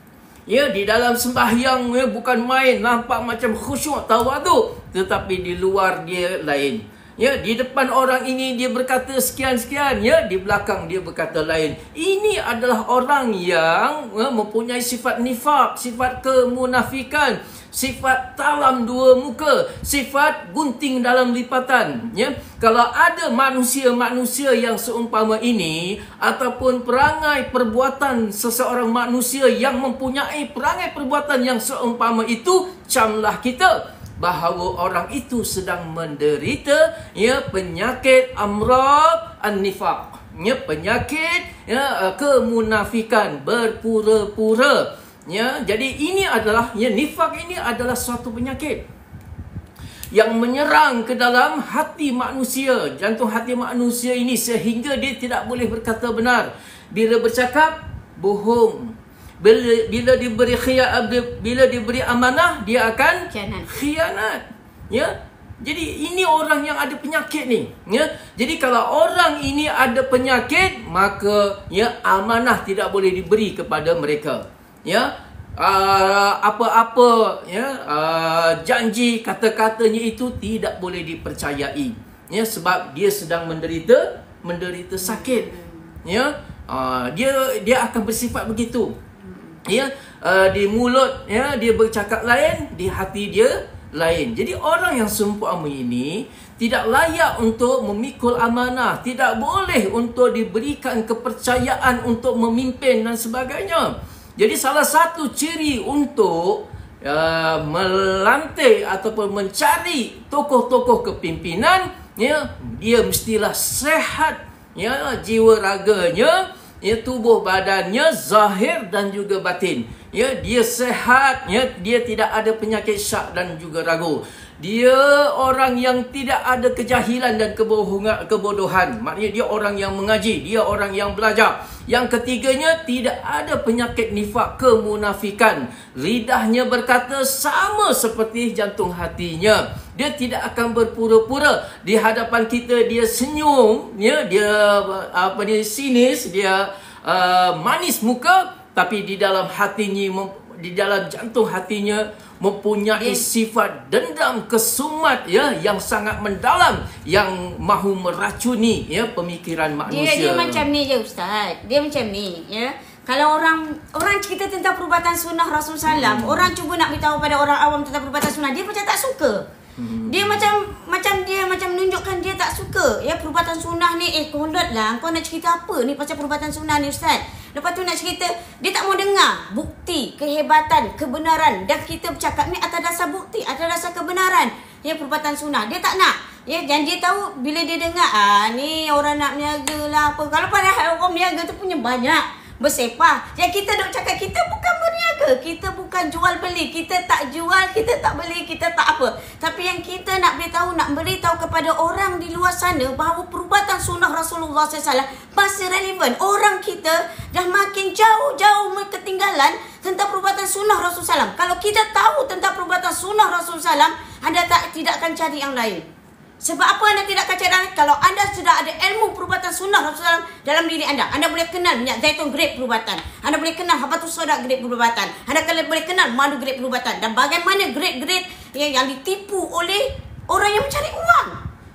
Ya, di dalam sembahyang, ya, bukan main, nampak macam khusyuk, tawaduk, tetapi di luar dia lain. Ya, di depan orang ini dia berkata sekian-sekian, ya, di belakang dia berkata lain. Ini adalah orang yang, ya, mempunyai sifat nifaq, sifat kemunafikan, sifat talam dua muka, sifat gunting dalam lipatan, ya. Kalau ada manusia-manusia yang seumpama ini, ataupun perangai perbuatan seseorang manusia yang mempunyai perangai perbuatan yang seumpama itu, camlah kita bahawa orang itu sedang menderita, ya, penyakit amrad an-nifaq, ya, penyakit, ya, kemunafikan, berpura-pura. Ya, jadi ini adalah, ya, nifak ini adalah suatu penyakit yang menyerang ke dalam hati manusia, jantung hati manusia ini, sehingga dia tidak boleh berkata benar. Bila bercakap, bohong. Bila diberi amanah, dia akan khianat. Ya, jadi ini orang yang ada penyakit ni, ya. Jadi kalau orang ini ada penyakit, maka, ya, amanah tidak boleh diberi kepada mereka. Ya, apa-apa, ya, janji, kata-katanya itu tidak boleh dipercayai, ya, sebab dia sedang menderita sakit, ya. Dia akan bersifat begitu, ya. Di mulut, ya, dia bercakap lain, di hati dia lain. Jadi orang yang seumpama ini tidak layak untuk memikul amanah, tidak boleh untuk diberikan kepercayaan untuk memimpin dan sebagainya. Jadi salah satu ciri untuk melantik ataupun mencari tokoh-tokoh kepimpinan, ya, dia mestilah sehat, ya, jiwa raganya, ya, tubuh badannya, zahir dan juga batin. ya, dia sehat, ya, dia tidak ada penyakit syak dan juga ragu. Dia orang yang tidak ada kejahilan dan kebodohan. Maknanya dia orang yang mengaji, dia orang yang belajar. Yang ketiganya, tidak ada penyakit nifak, kemunafikan. Lidahnya berkata sama seperti jantung hatinya. Dia tidak akan berpura-pura di hadapan kita. Dia senyum, ya, dia sinis, dia manis muka, tapi di dalam hatinya, di dalam jantung hatinya mempunyai sifat dendam, kesumat, ya, yang sangat mendalam, yang mahu meracuni, ya, pemikiran manusia. Dia macam ni je Ustaz. Dia macam ni, ya. Kalau orang cerita tentang perubatan sunnah Rasulullah SAW, orang cuba nak beritahu pada orang awam tentang perubatan sunnah, dia macam tak suka. Dia macam menunjukkan dia tak suka. Ya, perubatan sunnah ni, kolot lah, kau nak cerita apa ni pasal perubatan sunnah ni Ustaz? Lepas tu nak cerita, dia tak mau dengar bukti, kehebatan, kebenaran. Dan kita bercakap ni atas dasar bukti, atas dasar kebenaran. Ya, perubatan sunnah, dia tak nak. Ya, dan dia tahu bila dia dengar, ni orang nak berniaga lah apa. Kalau padahal orang berniaga tu punya banyak bersepah. Yang kita duk cakap, kita bukan berniaga, kita bukan jual beli, kita tak jual, kita tak beli, kita tak apa. Tapi yang kita nak beritahu kepada orang di luar sana bahawa perubatan sunnah Rasulullah SAW masih relevan. Orang kita dah makin jauh-jauh ketinggalan tentang perubatan sunnah Rasulullah SAW. Kalau kita tahu tentang perubatan sunnah Rasulullah SAW, anda tidak akan cari yang lain. Sebab apa anda tidak akan cari? Kalau anda sudah ada ilmu perubatan sunnah Rasulullah dalam diri anda, anda boleh kenal minyak zaitun grade perubatan, anda boleh kenal habatus sauda grade perubatan, anda boleh kenal madu grade perubatan, dan bagaimana grade-grade yang ditipu oleh orang yang mencari uang,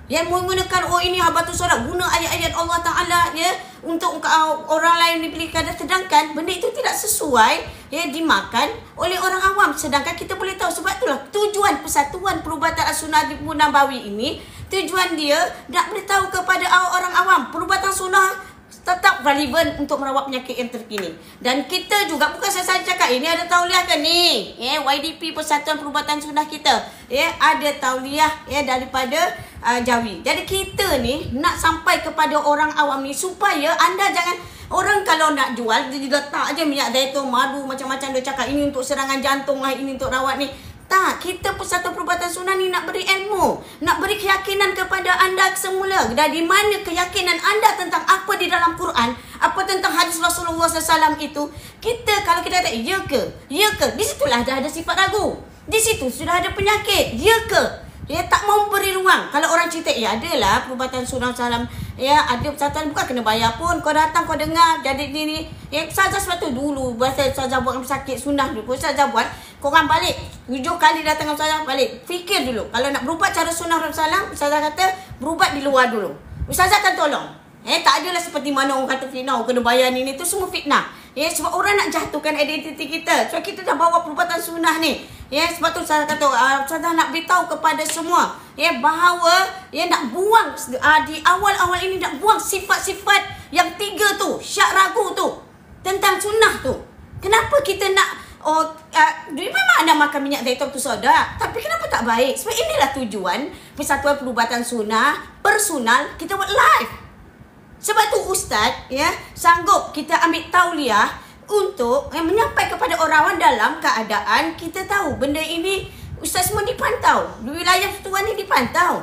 yang menggunakan ini habatus sauda, guna ayat-ayat Allah Ta'ala, ya, untuk orang lain dibelikan, sedangkan benda itu tidak sesuai, ya, dimakan oleh orang awam. Sedangkan kita boleh tahu, sebab itulah tujuan Persatuan Perubatan As-Sunnah Nabawi ini, tujuan dia nak beritahu kepada orang awam perubatan sunnah tetap relevan untuk merawat penyakit yang terkini. Dan kita juga, bukan saya saja cakap, ini ada tauliah kan ni, ya, YDP Persatuan Perubatan Sunnah kita, ya, ada tauliah, ya, daripada Jawi. Jadi kita ni nak sampai kepada orang awam ni supaya anda jangan, orang kalau nak jual dia letak aja minyak zaitun, madu, macam-macam dia cakap ini untuk serangan jantung lah, ini untuk rawat ni. Tak, kita Persatuan Perubatan Sunnah ni nak beri ilmu, nak beri keyakinan kepada anda semula. Dari mana keyakinan anda tentang apa di dalam Quran, apa tentang hadis Rasulullah SAW itu, kita kalau kita kata ya ke, di situlah dah ada sifat ragu, di situ sudah ada penyakit, ya ke. Ya, tak mau beri ruang. Kalau orang cerita, ya adalah perubatan sunnah salam, ya ada persatuan, bukan kena bayar pun, kau datang kau dengar, jadi ni, ya saja sebab tu dulu bahasa saja buat sakit sunnah dulu, saja buat korang balik 7 kali datang dengan saja balik, fikir dulu kalau nak berubat cara sunnah Rasulullah SAW, Ustazah kata berubat di luar dulu, Ustazah akan tolong. Tak adalah seperti mana orang kata fitnah, kena bayar ni, tu semua fitnah. Ya, sebab orang nak jatuhkan identiti kita. Sebab kita dah bawa perubatan sunnah ni. Ya, sebab tu saya kata, saya nak beritahu kepada semua, ya, bahawa ya nak buang di awal-awal ini, nak buang sifat-sifat yang 3 tu, syak ragu tu, tentang sunnah tu. Kenapa kita nak memang anda makan minyak zaitun tu soda, tapi kenapa tak baik? Sebab inilah tujuan Persatuan Perubatan Sunnah personal kita buat live. Sebab tu Ustaz, ya, sanggup kita ambil tauliah untuk menyampaikan kepada orang dalam keadaan kita tahu benda ini Ustaz semua dipantau. Di wilayah Tuan ni dipantau.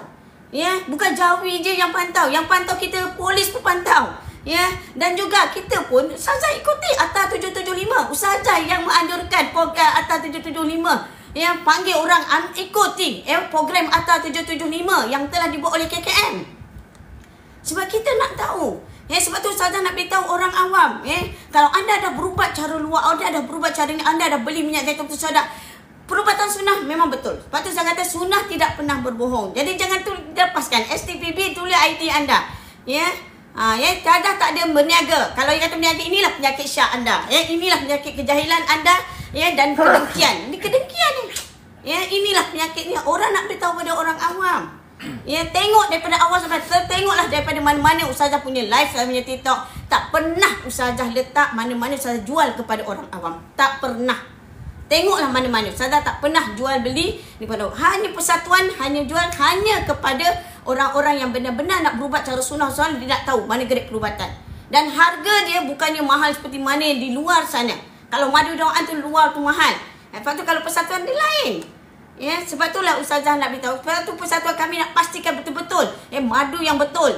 Ya, bukan Jawi je yang pantau. Yang pantau kita, polis pun pantau. Ya, dan juga kita pun Ustazah ikuti Atta 775. Ustazah yang menganjurkan program Atta 775. Ya, panggil orang ikuti program Atta 775 yang telah dibuat oleh KKM. Sebab kita nak tahu. Sebab tu Ustazah nak beritahu orang awam. Kalau anda dah berubat cara luar, anda dah berubat cara ni, anda dah beli minyak zaitun tu soda, perubatan sunnah memang betul. Sebab tu saya kata sunnah tidak pernah berbohong. Jadi jangan tu lepaskan. STPB tulis ID anda. Tak ada berniaga. Kalau yang kata berniaga, inilah penyakit syak anda. Inilah penyakit kejahilan anda, dan kedengkian. Ini kedengkian ni. Inilah penyakitnya. Orang nak beritahu pada orang awam. Tengok daripada awal sampai tengoklah daripada mana-mana Ustazah punya live, saya punya TikTok. Tak pernah Ustazah letak mana-mana Ustazah jual kepada orang awam. Tak pernah. Tengoklah mana-mana Ustazah tak pernah jual beli daripada hanya persatuan, hanya jual hanya kepada orang-orang yang benar-benar nak berubat cara sunnah. Soal dia nak tahu mana grade perubatan. Dan harga dia bukannya mahal seperti mana di luar sana. Kalau madu doaan tu luar tu mahal. Lepas tu kalau persatuan dia lain. Ya, sebab itulah Ustazah nak beritahu. Sebab tu persatuan kami nak pastikan betul-betul madu yang betul.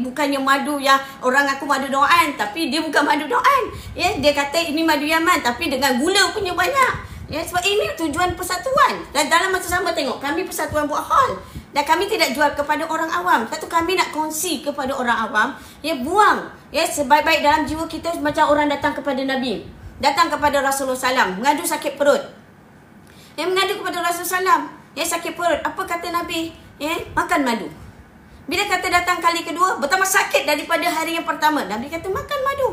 Bukannya madu yang orang aku madu doaan, tapi dia bukan madu doaan. Ya, dia kata ini madu Yaman tapi dengan gula punya banyak. Ya, sebab ini tujuan persatuan. Dan dalam masa sama tengok kami persatuan buat hal. Dan kami tidak jual kepada orang awam. Satu kami nak kongsi kepada orang awam, buang sebaik-baik dalam jiwa kita macam orang datang kepada Nabi, datang kepada Rasulullah SAW, mengadu sakit perut. Mengadu kepada Rasulullah SAW, sakit perut. Apa kata Nabi? Makan madu. Bila kata datang kali kedua, bertambah sakit daripada hari yang pertama, Nabi kata makan madu.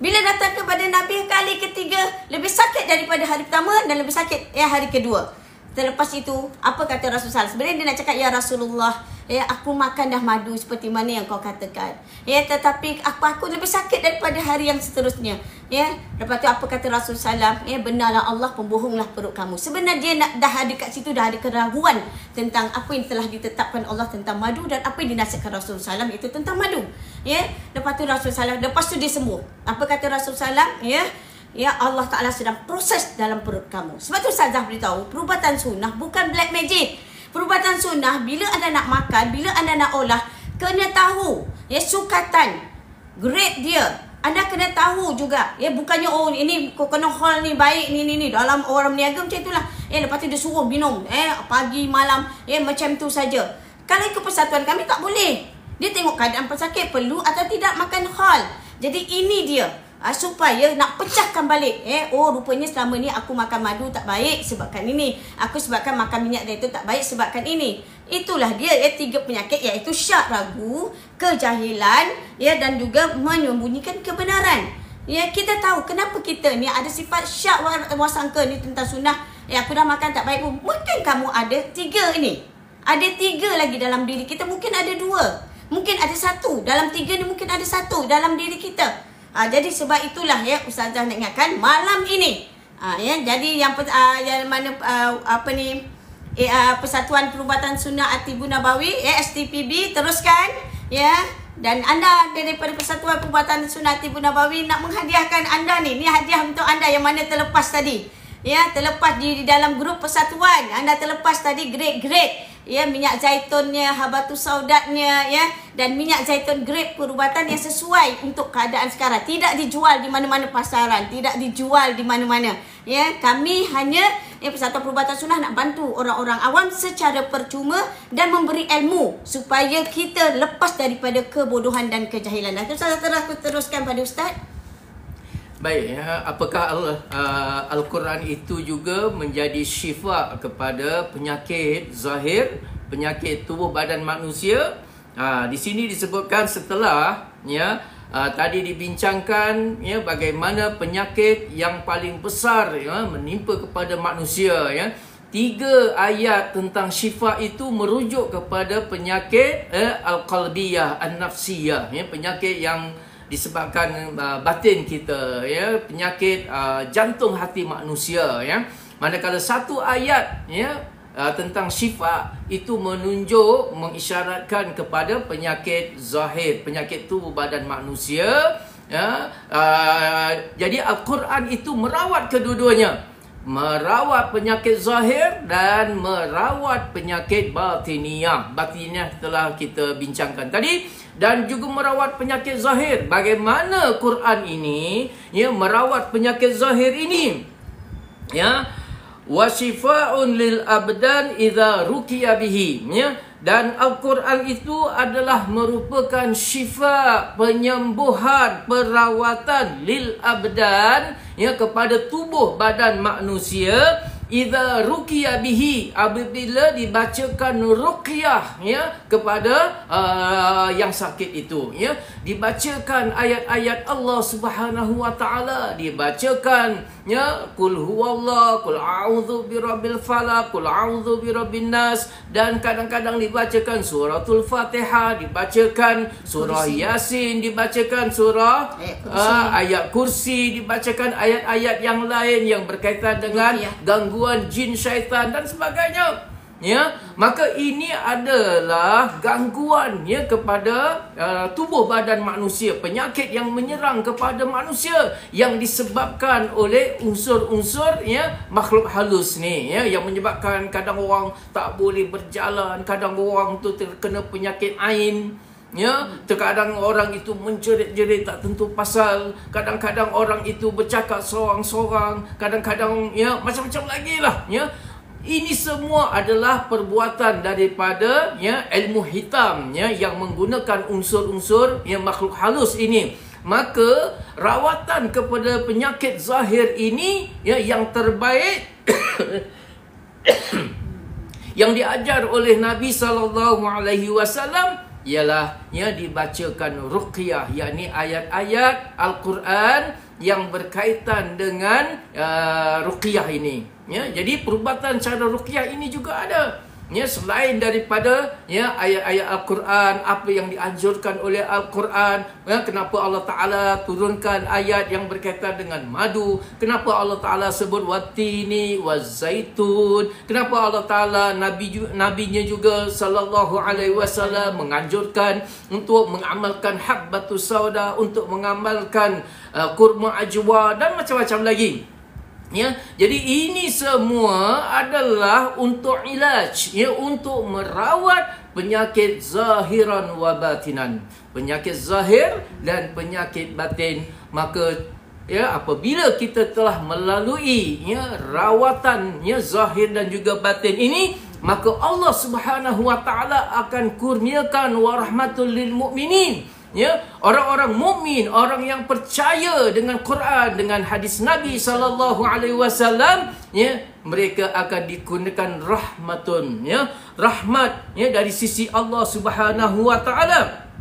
Bila datang kepada Nabi kali ketiga, lebih sakit daripada hari pertama dan lebih sakit hari kedua. Terlepas itu, apa kata Rasulullah? Sebenarnya dia nak cakap, ya Rasulullah, aku makan dah madu seperti mana yang kau katakan. Tetapi aku lebih sakit daripada hari yang seterusnya. Lepas tu apa kata Rasulullah? Benarlah Allah pembohonglah perut kamu. Sebenarnya dia dah ada kat situ, dah ada keraguan tentang apa yang telah ditetapkan Allah tentang madu dan apa yang dinasihatkan Rasulullah itu tentang madu. Lepas tu Rasulullah, lepas tu dia sembuh. Apa kata Rasulullah? Allah Ta'ala sedang proses dalam perut kamu. Sebab tu Ustazah beritahu, perubatan sunnah bukan black magic. Perubatan sunnah, bila anda nak makan, bila anda nak olah, kena tahu sukatan, grade dia. Anda kena tahu juga. Bukannya ini kena hal ni baik ni. Dalam orang meniaga macam itulah. Lepas tu dia suruh minum pagi malam macam tu saja. Kalau ikut persatuan kami tak boleh. Dia tengok keadaan pesakit perlu atau tidak makan hal. Jadi ini dia. Supaya nak pecahkan balik. Rupanya selama ni aku makan madu tak baik sebabkan ini. Aku sebabkan makan minyak dia itu tak baik sebabkan ini. Itulah dia 3 penyakit, iaitu syak, ragu, kejahilan dan juga menyembunyikan kebenaran. Kita tahu kenapa kita ni ada sifat syak wasangka ni tentang sunnah. Aku dah makan tak baik pun. Mungkin kamu ada 3 ini. Ada 3 lagi dalam diri kita. Mungkin ada 2. Mungkin ada 1. Dalam 3 ni mungkin ada 1 dalam diri kita. Jadi sebab itulah Ustazah nak ingatkan malam ini. Jadi yang mana Persatuan Perubatan Sunnah At-Tibbun Nabawi STPB teruskan dan anda daripada Persatuan Perubatan Sunnah At-Tibbun Nabawi nak menghadiahkan anda ni hadiah untuk anda yang mana terlepas tadi. Terlepas di dalam grup persatuan. Anda terlepas tadi grade-grade. Minyak zaitunnya, habatus saudatnya dan minyak zaitun grade perubatan yang sesuai untuk keadaan sekarang. Tidak dijual di mana-mana pasaran, tidak dijual di mana-mana. Kami hanya Persatuan Perubatan Sunnah nak bantu orang-orang awam secara percuma dan memberi ilmu supaya kita lepas daripada kebodohan dan kejahilan. Dan saya teruskan pada Ustaz. Baik, apakah Al-Quran itu juga menjadi syifa kepada penyakit zahir, penyakit tubuh badan manusia? Di sini disebutkan setelah tadi dibincangkan bagaimana penyakit yang paling besar menimpa kepada manusia. 3 ayat tentang syifa itu merujuk kepada penyakit al-qalbiyah, an-nafsiyah, penyakit yang disebabkan batin kita, penyakit jantung hati manusia. Manakala 1 ayat tentang syifa itu mengisyaratkan kepada penyakit zahir, penyakit tubuh badan manusia. Jadi Al-Quran itu merawat kedua-duanya, merawat penyakit zahir dan merawat penyakit batiniyah. Batiniyah telah kita bincangkan tadi. Dan juga merawat penyakit zahir. Bagaimana Quran ini merawat penyakit zahir ini? Wa shifa'un lil abdan idza ruqiya bihi. Dan Al-Quran itu adalah merupakan syifa, penyembuhan, perawatan lil abdan kepada tubuh badan manusia. Idza ruqiya bihi, apabila dibacakan ruqyah kepada yang sakit itu, dibacakan ayat-ayat Allah Subhanahu wa taala, dibacakan qul huwallah, qul a'udzu birabbil falaq, qul a'udzu birabbin nas, dan kadang-kadang dibacakan suratul Fatihah, dibacakan surah Yasin, dibacakan surah ayat kursi, dibacakan ayat-ayat yang lain yang berkaitan dengan gangguan jin, syaitan dan sebagainya. maka ini adalah gangguan ya kepada tubuh badan manusia, penyakit yang menyerang kepada manusia yang disebabkan oleh unsur-unsur ya makhluk halus ni ya, yang menyebabkan kadang orang tak boleh berjalan, kadang orang tu terkena penyakit ain. Ya, terkadang orang itu menjerit-jerit tak tentu pasal, kadang-kadang orang itu bercakap sorang-sorang, kadang-kadang ya macam-macam lagi lah ya. Ini semua adalah perbuatan daripada ya ilmu hitam ya, yang menggunakan unsur-unsur yang makhluk halus ini. Maka rawatan kepada penyakit zahir ini ya, yang terbaik yang diajar oleh Nabi SAW ialah ya dibacakan ruqyah, yakni ayat-ayat Al-Quran yang berkaitan dengan ruqyah ini ya. Jadi perubatan cara ruqyah ini juga ada ya, selain daripada ya ayat-ayat Al-Quran, apa yang dianjurkan oleh Al-Quran ya. Kenapa Allah Ta'ala turunkan ayat yang berkaitan dengan madu, kenapa Allah Ta'ala sebut watini wazaitun, kenapa Allah Ta'ala nabinya juga sallallahu alaihi wasallam menganjurkan untuk mengamalkan habbatus sauda, untuk mengamalkan kurma ajwa dan macam-macam lagi. Ya, jadi ini semua adalah untuk ilaj, ya, untuk merawat penyakit zahiran wa batinan, penyakit zahir dan penyakit batin. Maka ya, apabila kita telah melalui ya rawatan ya zahir dan juga batin ini, maka Allah Subhanahu wa taala akan kurniakan wa rahmatul lil mukminin. Ya, orang-orang mukmin, orang yang percaya dengan Quran, dengan hadis Nabi sallallahu alaihi wasallam, ya, mereka akan dikurniakan rahmatun, ya, rahmat ya dari sisi Allah Subhanahu wa taala,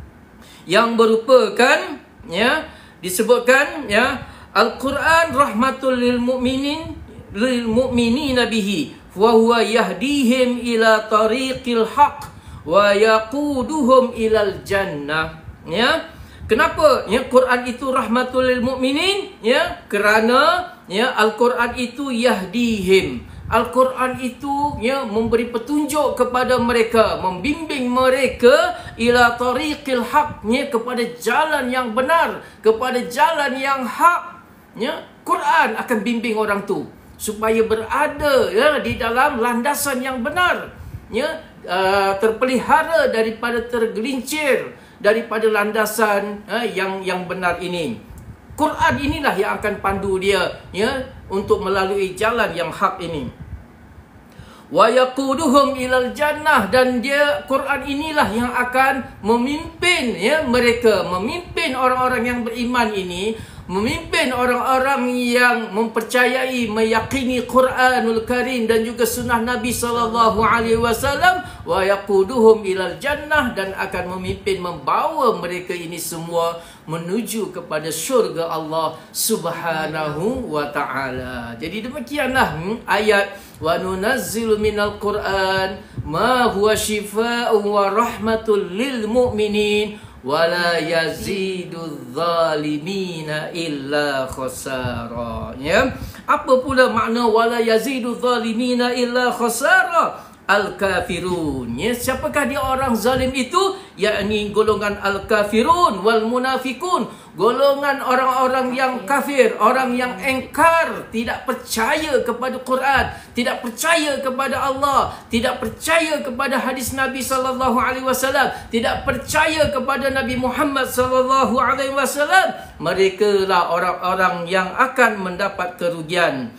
yang merupakan ya disebutkan ya Al-Quran rahmatul lil mu'minina bihi wa huwa yahdihim ila tariqil haq wa yaquduhum ilal jannah. Ya, kenapa ya Quran itu rahmatul lil mukminin? Ya, kerana ya Al-Quran itu yahdihim. Al-Quran itu ya memberi petunjuk kepada mereka, membimbing mereka ila tariqil haq, ya, kepada jalan yang benar, kepada jalan yang hak. Ya, Quran akan bimbing orang tu supaya berada ya di dalam landasan yang benar. Ya, terpelihara daripada tergelincir daripada landasan yang benar ini. Quran inilah yang akan pandu dia ya untuk melalui jalan yang hak ini. Wa yaquduhum ilal jannah, dan dia Quran inilah yang akan memimpin ya mereka, memimpin orang-orang yang beriman ini, memimpin orang-orang yang mempercayai, meyakini Quranul Karim dan juga sunnah Nabi sallallahu alaihi wasallam, wa yaquduhum ilal jannah, dan akan memimpin, membawa mereka ini semua menuju kepada syurga Allah Subhanahu wa taala. Jadi demikianlah ayat wa nunazzilu minal Quran ma huwa shifaa'un wa rahmatul lil mu'minin wala yazidudz zalimina illa khasara. Ya, apa pula makna wala yazidudz zalimina illa khasara? Al-kafirun. Ya, siapakah dia orang zalim itu? Yakni golongan al-kafirun wal munafikun, golongan orang-orang yang kafir, orang yang engkar, tidak percaya kepada Quran, tidak percaya kepada Allah, tidak percaya kepada hadis Nabi sallallahu alaihi wasallam, tidak percaya kepada Nabi Muhammad sallallahu alaihi wasallam. Mereka lah orang-orang yang akan mendapat kerugian.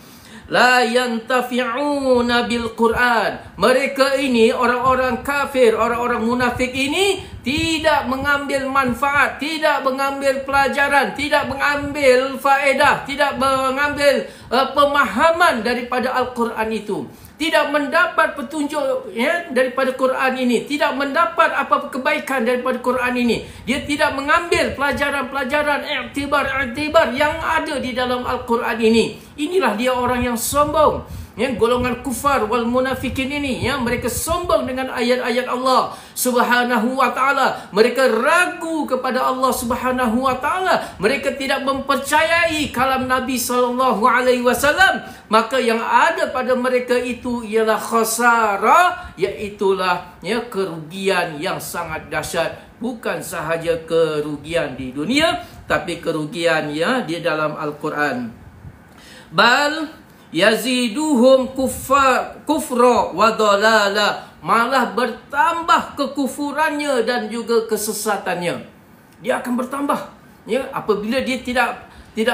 La yantafi'una bil Quran. Mereka ini orang-orang kafir, orang-orang munafik ini tidak mengambil manfaat, tidak mengambil pelajaran, tidak mengambil faedah, tidak mengambil pemahaman daripada Al-Quran itu. Tidak mendapat petunjuk ya daripada Quran ini, tidak mendapat apa kebaikan daripada Quran ini. Dia tidak mengambil pelajaran-pelajaran, iktibar yang ada di dalam Al-Quran ini. Inilah dia orang yang sombong. golongan kufar wal munafikin ini, mereka sombong dengan ayat-ayat Allah Subhanahu wa taala. Mereka ragu kepada Allah Subhanahu wa taala. Mereka tidak mempercayai kalam Nabi sallallahu alaihi wasallam. Maka yang ada pada mereka itu ialah khasara, iaitulah kerugian yang sangat dahsyat. Bukan sahaja kerugian di dunia, tapi kerugian di dalam Al-Quran. Bal yaziduhum kufra wa dalala, malah bertambah kekufurannya dan juga kesesatannya. Dia akan bertambah apabila dia tidak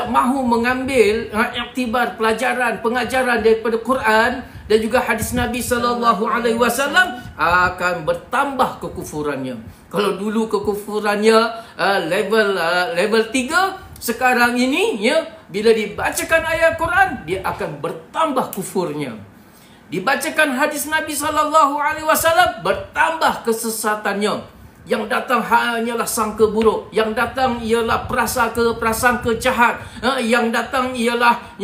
mahu mengambil iktibar pelajaran pengajaran daripada Quran dan juga hadis Nabi sallallahu alaihi wasallam, akan bertambah kekufurannya. Kalau dulu kekufurannya level 3, sekarang ini bila dibacakan ayat Quran, dia akan bertambah kufurnya. Dibacakan hadis Nabi sallallahu alaihi wasallam, bertambah kesesatannya. Yang datang hanyalah sangka buruk, yang datang ialah prasangka jahat, yang datang ialah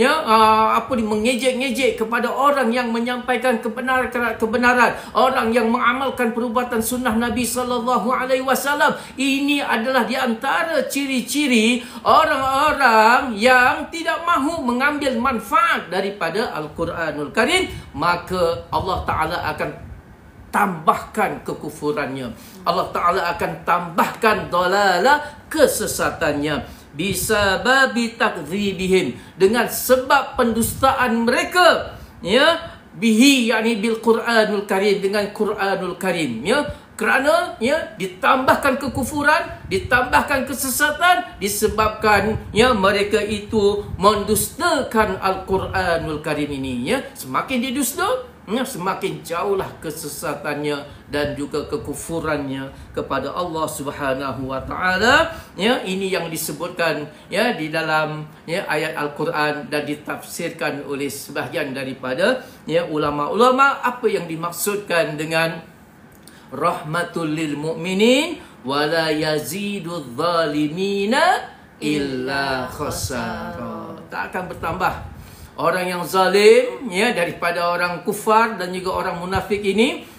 mengejek-ngejek kepada orang yang menyampaikan kebenaran, orang yang mengamalkan perubatan sunnah Nabi sallallahu alaihi wasallam. Ini adalah di antara ciri-ciri orang-orang yang tidak mahu mengambil manfaat daripada Al-Quranul Karim. Maka Allah Ta'ala akan tambahkan kekufurannya. Allah Ta'ala akan tambahkan dalalah, kesesatannya. Bisababi takdzibihim, dengan sebab pendustaan mereka bihi, yakni bil Quranul Karim, dengan Quranul Karim. Kerana ditambahkan kekufuran, ditambahkan kesesatan, disebabkan mereka itu mendustakan Al-Quranul Karim ini. Semakin didusta, semakin jauhlah kesesatannya dan juga kekufurannya kepada Allah Subhanahu wa taala. Ini yang disebutkan di dalam ayat Al-Quran dan ditafsirkan oleh sebahagian daripada ulama-ulama. Apa yang dimaksudkan dengan rahmatul lil mu'minin wala yazidudz zalimina illa khasara. Tak akan bertambah orang yang zalim daripada orang kufar dan juga orang munafik ini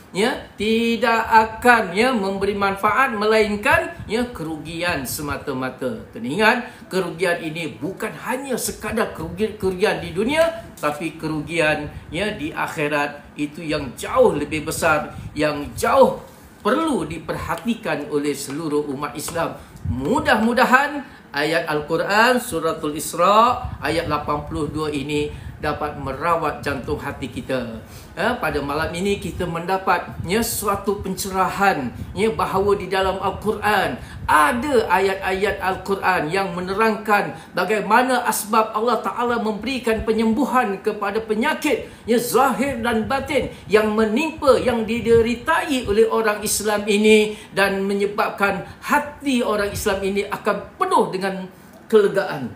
tidak akan memberi manfaat, melainkan kerugian semata-mata. Kena ingat, kerugian ini bukan hanya sekadar kerugian di dunia, tapi kerugian di akhirat itu yang jauh lebih besar, yang jauh perlu diperhatikan oleh seluruh umat Islam. Mudah-mudahan ayat Al-Quran Suratul Isra ayat 82 ini dapat merawat jantung hati kita. Pada malam ini kita mendapat suatu pencerahan bahawa di dalam Al-Quran ada ayat-ayat Al-Quran yang menerangkan bagaimana asbab Allah Ta'ala memberikan penyembuhan kepada penyakit zahir dan batin yang menimpa, yang dideritai oleh orang Islam ini, dan menyebabkan hati orang Islam ini akan penuh dengan kelegaan,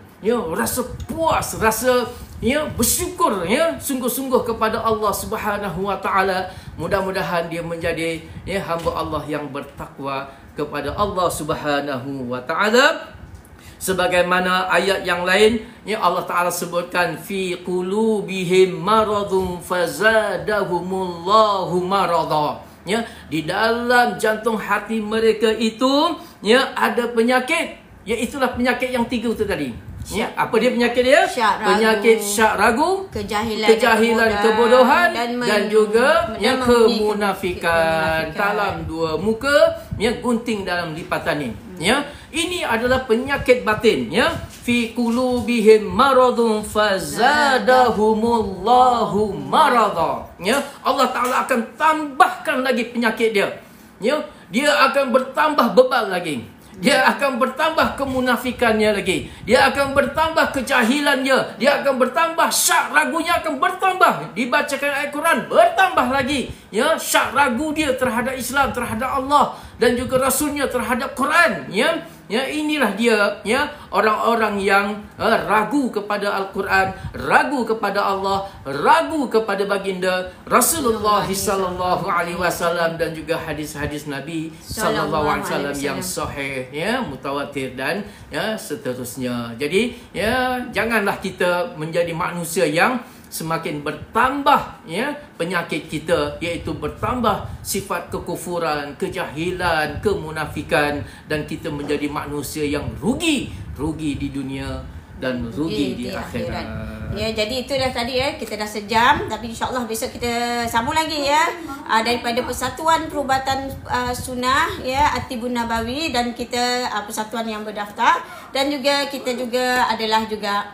rasa puas, rasa bersyukur sungguh-sungguh kepada Allah Subhanahu wa taala. Mudah-mudahan dia menjadi hamba Allah yang bertakwa kepada Allah Subhanahu wa taala. Sebagaimana ayat yang lain Allah Taala sebutkan fi qulubihim maradun fazadahumullahu marada. Di dalam jantung hati mereka itu ada penyakit, iaitulah penyakit yang 3 itu tadi. Apa dia penyakit dia? Penyakit syak ragu, kejahilan kebodohan dan juga kemunafikan. Dalam 2 muka, gunting dalam lipatan ni. Ini adalah penyakit batin. Fi qulubihim maradun fazadahumullahu marada. Allah Ta'ala akan tambahkan lagi penyakit dia. Dia akan bertambah bebal lagi. Dia akan bertambah kemunafikannya lagi. Dia akan bertambah kejahilannya. Dia akan bertambah syak ragunya, akan bertambah. Dibacakan ayat Quran, bertambah lagi syak ragu dia terhadap Islam, terhadap Allah dan juga Rasulnya, terhadap Quran. Inilah dia orang-orang yang ragu kepada Al-Quran, ragu kepada Allah, ragu kepada baginda Rasulullah sallallahu alaihi wasallam dan juga hadis-hadis Nabi sallallahu alaihi wasallam yang sahih, mutawatir dan seterusnya. Jadi janganlah kita menjadi manusia yang semakin bertambah ya penyakit kita, iaitu bertambah sifat kekufuran, kejahilan, kemunafikan, dan kita menjadi manusia yang rugi di dunia dan rugi di akhirat. Ya, jadi itu dah tadi ya, kita dah sejam, tapi insya-Allah besok kita sambung lagi ya, daripada Persatuan Perubatan Sunnah ya At-Tibbun Nabawi, dan kita persatuan yang berdaftar, dan juga kita juga adalah juga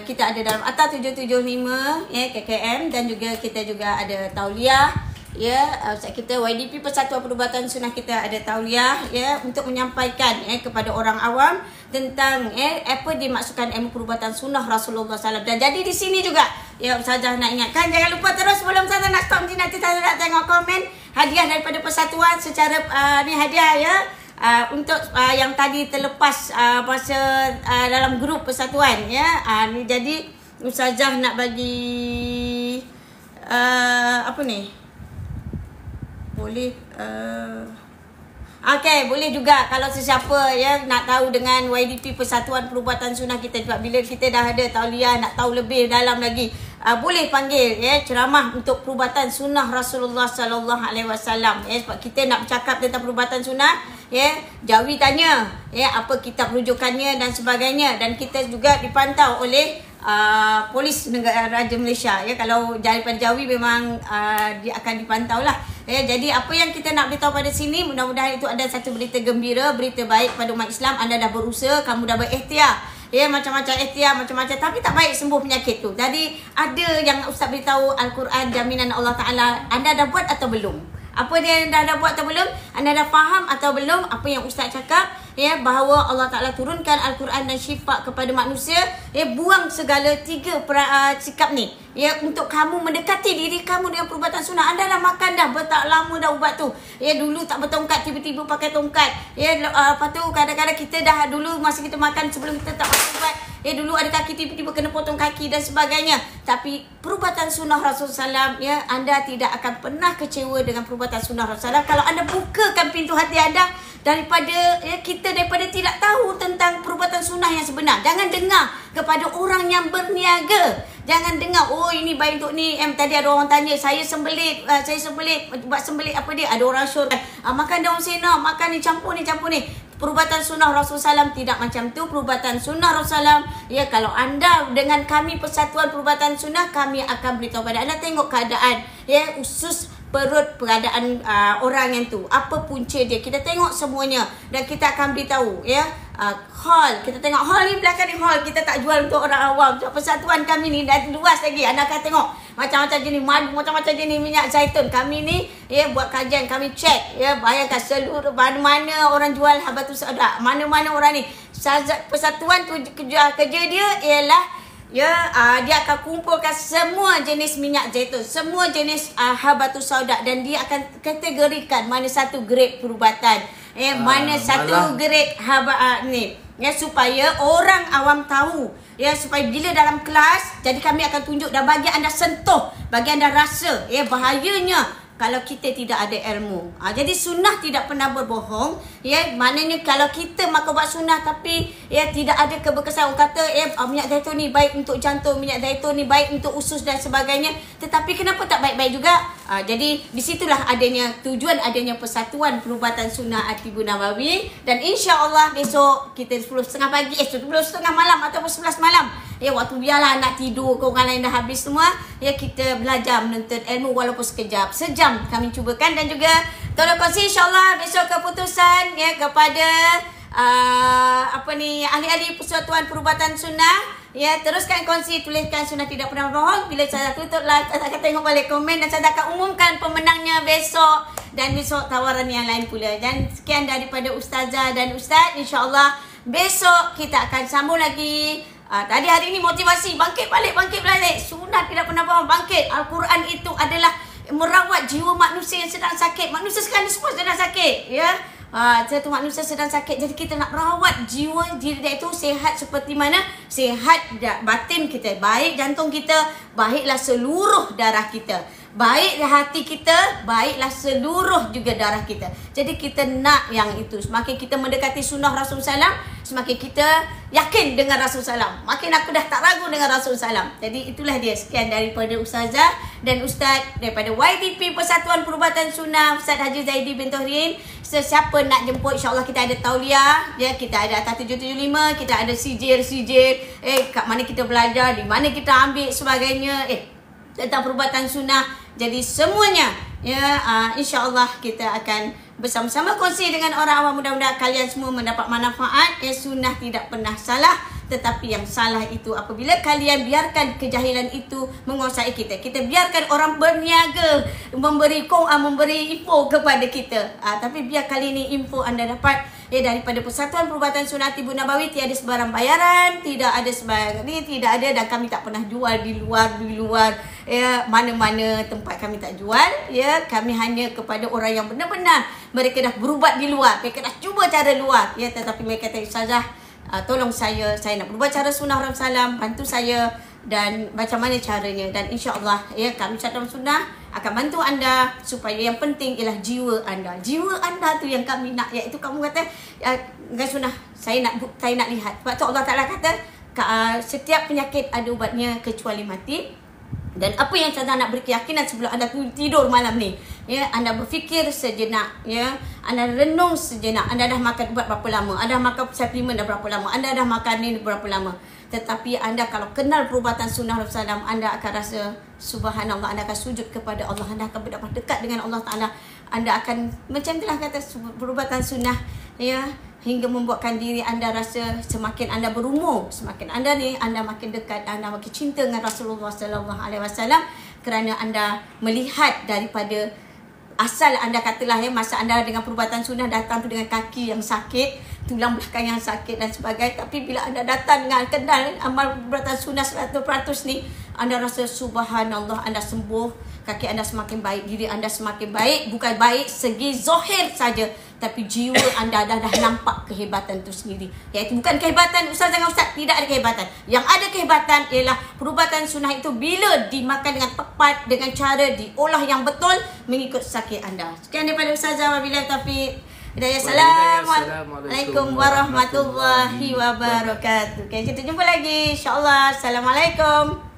kita ada dalam Atta 775 ya KKM, dan juga kita juga ada tauliah ya, Ustaz kita YDP Persatuan Perubatan Sunnah kita ada tauliah ya, untuk menyampaikan kepada orang awam tentang apa dimaksudkan ilmu perubatan sunnah Rasulullah SAW. Dan jadi di sini juga ya Ustazah nak ingatkan, jangan lupa terus sebelum Ustazah nak stop, nanti Ustazah nak tengok komen hadiah daripada persatuan secara ni hadiah ya, untuk yang tadi terlepas masa dalam grup persatuan ya. Ni jadi Ustazah nak bagi apa ni, boleh okey, boleh juga kalau sesiapa ya nak tahu dengan YDP Persatuan Perubatan Sunnah kita juga, bila kita dah ada tauliah, nak tahu lebih dalam lagi, boleh panggil ya ceramah untuk perubatan sunnah Rasulullah sallallahu alaihi wasallam ya, sebab kita nak bercakap tentang perubatan sunnah ya. Jawi tanya ya apa kitab rujukannya dan sebagainya, dan kita juga dipantau oleh polis negara Raja Malaysia ya. Kalau daripada Jawi memang dia akan dipantau lah ya. Jadi apa yang kita nak beritahu pada sini, mudah-mudahan itu ada satu berita gembira, berita baik pada umat Islam. Anda dah berusaha, kamu dah berikhtiar ya, macam-macam ikhtiar, macam-macam, tapi tak baik sembuh penyakit tu. Jadi ada yang Ustaz beritahu Al-Quran, jaminan Allah Ta'ala, anda dah buat atau belum? Apa dia anda dah buat atau belum? Anda dah faham atau belum apa yang Ustaz cakap ya, bahawa Allah Ta'ala turunkan Al-Quran dan syifa kepada manusia ya. Buang segala tiga sikap ni ya, untuk kamu mendekati diri kamu dengan perubatan sunnah. Anda dah makan dah tak lama dah ubat tu ya, dulu tak bertongkat, tiba-tiba pakai tongkat ya. Lepas tu kadang-kadang kita dah dulu masa kita makan sebelum kita tak pakai ubat ya, dulu ada kaki tiba-tiba kena potong kaki dan sebagainya. Tapi perubatan sunnah Rasulullah SAW ya, anda tidak akan pernah kecewa dengan perubatan sunnah Rasulullah SAW kalau anda bukakan pintu hati anda daripada ya, kita daripada tidak tahu tentang perubatan sunnah yang sebenar. Jangan dengar kepada orang yang berniaga. Jangan dengar, oh ini baik untuk ni. Tadi ada orang tanya, saya sembelit, buat sembelit apa dia? Ada orang syur makan daun sena, makan ni, campur ni. Perubatan sunnah Rasulullah SAW tidak macam tu. Perubatan sunnah Rasulullah SAW ya, kalau anda dengan kami Persatuan Perubatan Sunnah, kami akan beritahu pada anda, tengok keadaan ya, usus perut keadaan orang yang tu, apa punca dia, kita tengok semuanya, dan kita akan beritahu ya. Hall, kita tengok hall ni, belakang ni hall, kita tak jual untuk orang awam. Persatuan kami ni dah luas lagi, anda akan tengok macam-macam jenis madu, macam-macam jenis minyak zaitun. Kami ni ya buat kajian, kami cek ya, bayangkan seluruh mana-mana orang jual habatus sauda, mana-mana orang ni. Persatuan tu kerja dia ialah ya, dia akan kumpulkan semua jenis minyak zaitun, semua jenis habatus sauda, dan dia akan kategorikan mana satu grade perubatan mana satu grade ni ya, supaya orang awam tahu ya, supaya bila dalam kelas, jadi kami akan tunjuk dan bagi anda sentuh, bagi anda rasa ya bahayanya kalau kita tidak ada ilmu. Jadi sunnah tidak pernah berbohong ya, maknanya kalau kita makan buat sunnah tapi ya tidak ada keberkesan, orang kata minyak zaitun ni baik untuk jantung, minyak zaitun ni baik untuk usus dan sebagainya, tetapi kenapa tak baik-baik juga? Jadi disitulah adanya tujuan adanya Persatuan Perubatan Sunnah At-Tibbun Nabawi. Dan insya-Allah besok kita 10.30 pagi 10.30 malam ataupun 11 malam ya, waktu biarlah nak tidur ke, orang lain dah habis semua ya, kita belajar menuntut ilmu walaupun sekejap, sejam kami cubakan. Dan juga tolong kongsi insya-Allah besok keputusan ya kepada ahli-ahli Persatuan Perubatan Sunnah ya. Teruskan kongsi, tuliskan sunnah tidak pernah bohong. Bila saya tutup live, saya akan tengok balik komen dan saya akan umumkan pemenangnya besok, dan besok tawaran yang lain pula. Dan sekian daripada Ustazah dan Ustaz. InsyaAllah besok kita akan sambung lagi. Tadi hari ini motivasi, bangkit balik. Sunnah tidak pernah bohong, bangkit. Al-Quran itu adalah merawat jiwa manusia yang sedang sakit. Manusia sekarang semua sedang sakit ya. Satu manusia sedang sakit, jadi kita nak rawat jiwa diri dia itu sihat seperti mana? Sihat batin kita, baik jantung kita, baiklah seluruh darah kita. baiklah hati kita, baiklah seluruh juga darah kita. Jadi kita nak yang itu. Semakin kita mendekati sunnah Rasulullah SAW, semakin kita yakin dengan Rasulullah SAW. Makin aku dah tak ragu dengan Rasulullah SAW. Jadi itulah dia. Sekian daripada Ustazah dan Ustaz daripada YDP Persatuan Perubatan Sunnah, Ustaz Haji Zaidi bin Tohrin. Sesiapa nak jemput, insyaAllah kita ada tauliah, ya, kita ada atas 775, kita ada sijil, kat mana kita belajar, di mana kita ambil sebagainya, tentang perubatan sunnah. Jadi semuanya, ya, insyaAllah kita akan bersama-sama kongsi dengan orang awam. Mudah-mudahan kalian semua mendapat manfaat. Sunnah tidak pernah salah, tetapi yang salah itu apabila kalian biarkan kejahilan itu menguasai kita. Kita biarkan orang berniaga memberi info kepada kita. Tapi biar kali ini info anda dapat daripada Persatuan Perubatan Sunnah Ibu Nabawi, tiada sebarang bayaran, tidak ada sebarang ni, tidak ada, dan kami tak pernah jual di luar, ya, mana-mana tempat kami tak jual, ya. Kami hanya kepada orang yang benar-benar mereka dah berubat di luar, mereka dah cuba cara luar, ya, tetapi mereka kata, Ustazah, tolong saya nak berubat cara sunnah Rasulullah SAW, bantu saya, dan macam mana caranya. Dan insyaAllah, ya, kami Persatuan Sunnah akan bantu anda, supaya yang penting ialah jiwa anda. Jiwa anda tu yang kami nak, iaitu kamu kata, dengan sunnah, saya nak lihat. Sebab tu Allah Ta'ala kata, setiap penyakit ada ubatnya kecuali mati. Dan apa yang Ustazah nak beri keyakinan sebelum anda tidur malam ni, ya, anda berfikir sejenak, ya, anda renung sejenak, anda dah makan ubat berapa lama, anda dah makan suplemen dah berapa lama, anda dah makan ni berapa lama. Tetapi anda kalau kenal perubatan sunnah Rasulullah SAW, anda akan rasa subhanallah, anda akan sujud kepada Allah, anda akan berdapat dekat dengan Allah Ta'ala. Anda akan, macam itulah kata perubatan sunnah, ya, hingga membuatkan diri anda rasa semakin anda berumur, semakin anda makin dekat, anda makin cinta dengan Rasulullah SAW, kerana anda melihat daripada asal anda, katalah, ya, masa anda dengan perubatan sunnah datang tu dengan kaki yang sakit, tulang belakang yang sakit dan sebagainya. Tapi bila anda datang dengan kenal amal perubatan sunnah 100% ni, anda rasa subhanallah, anda sembuh, kaki anda semakin baik, diri anda semakin baik. Bukan baik segi zahir saja, tapi jiwa anda dah nampak kehebatan itu sendiri. Iaitu bukan kehebatan ustaz dengan ustaz, tidak ada kehebatan. Yang ada kehebatan ialah perubatan sunnah itu bila dimakan dengan tepat, dengan cara diolah yang betul, mengikut sakit anda. Sekian daripada Ustazah, wabillahi taufiq. Assalamualaikum warahmatullahi wabarakatuh. Okay, kita jumpa lagi insyaAllah. Assalamualaikum.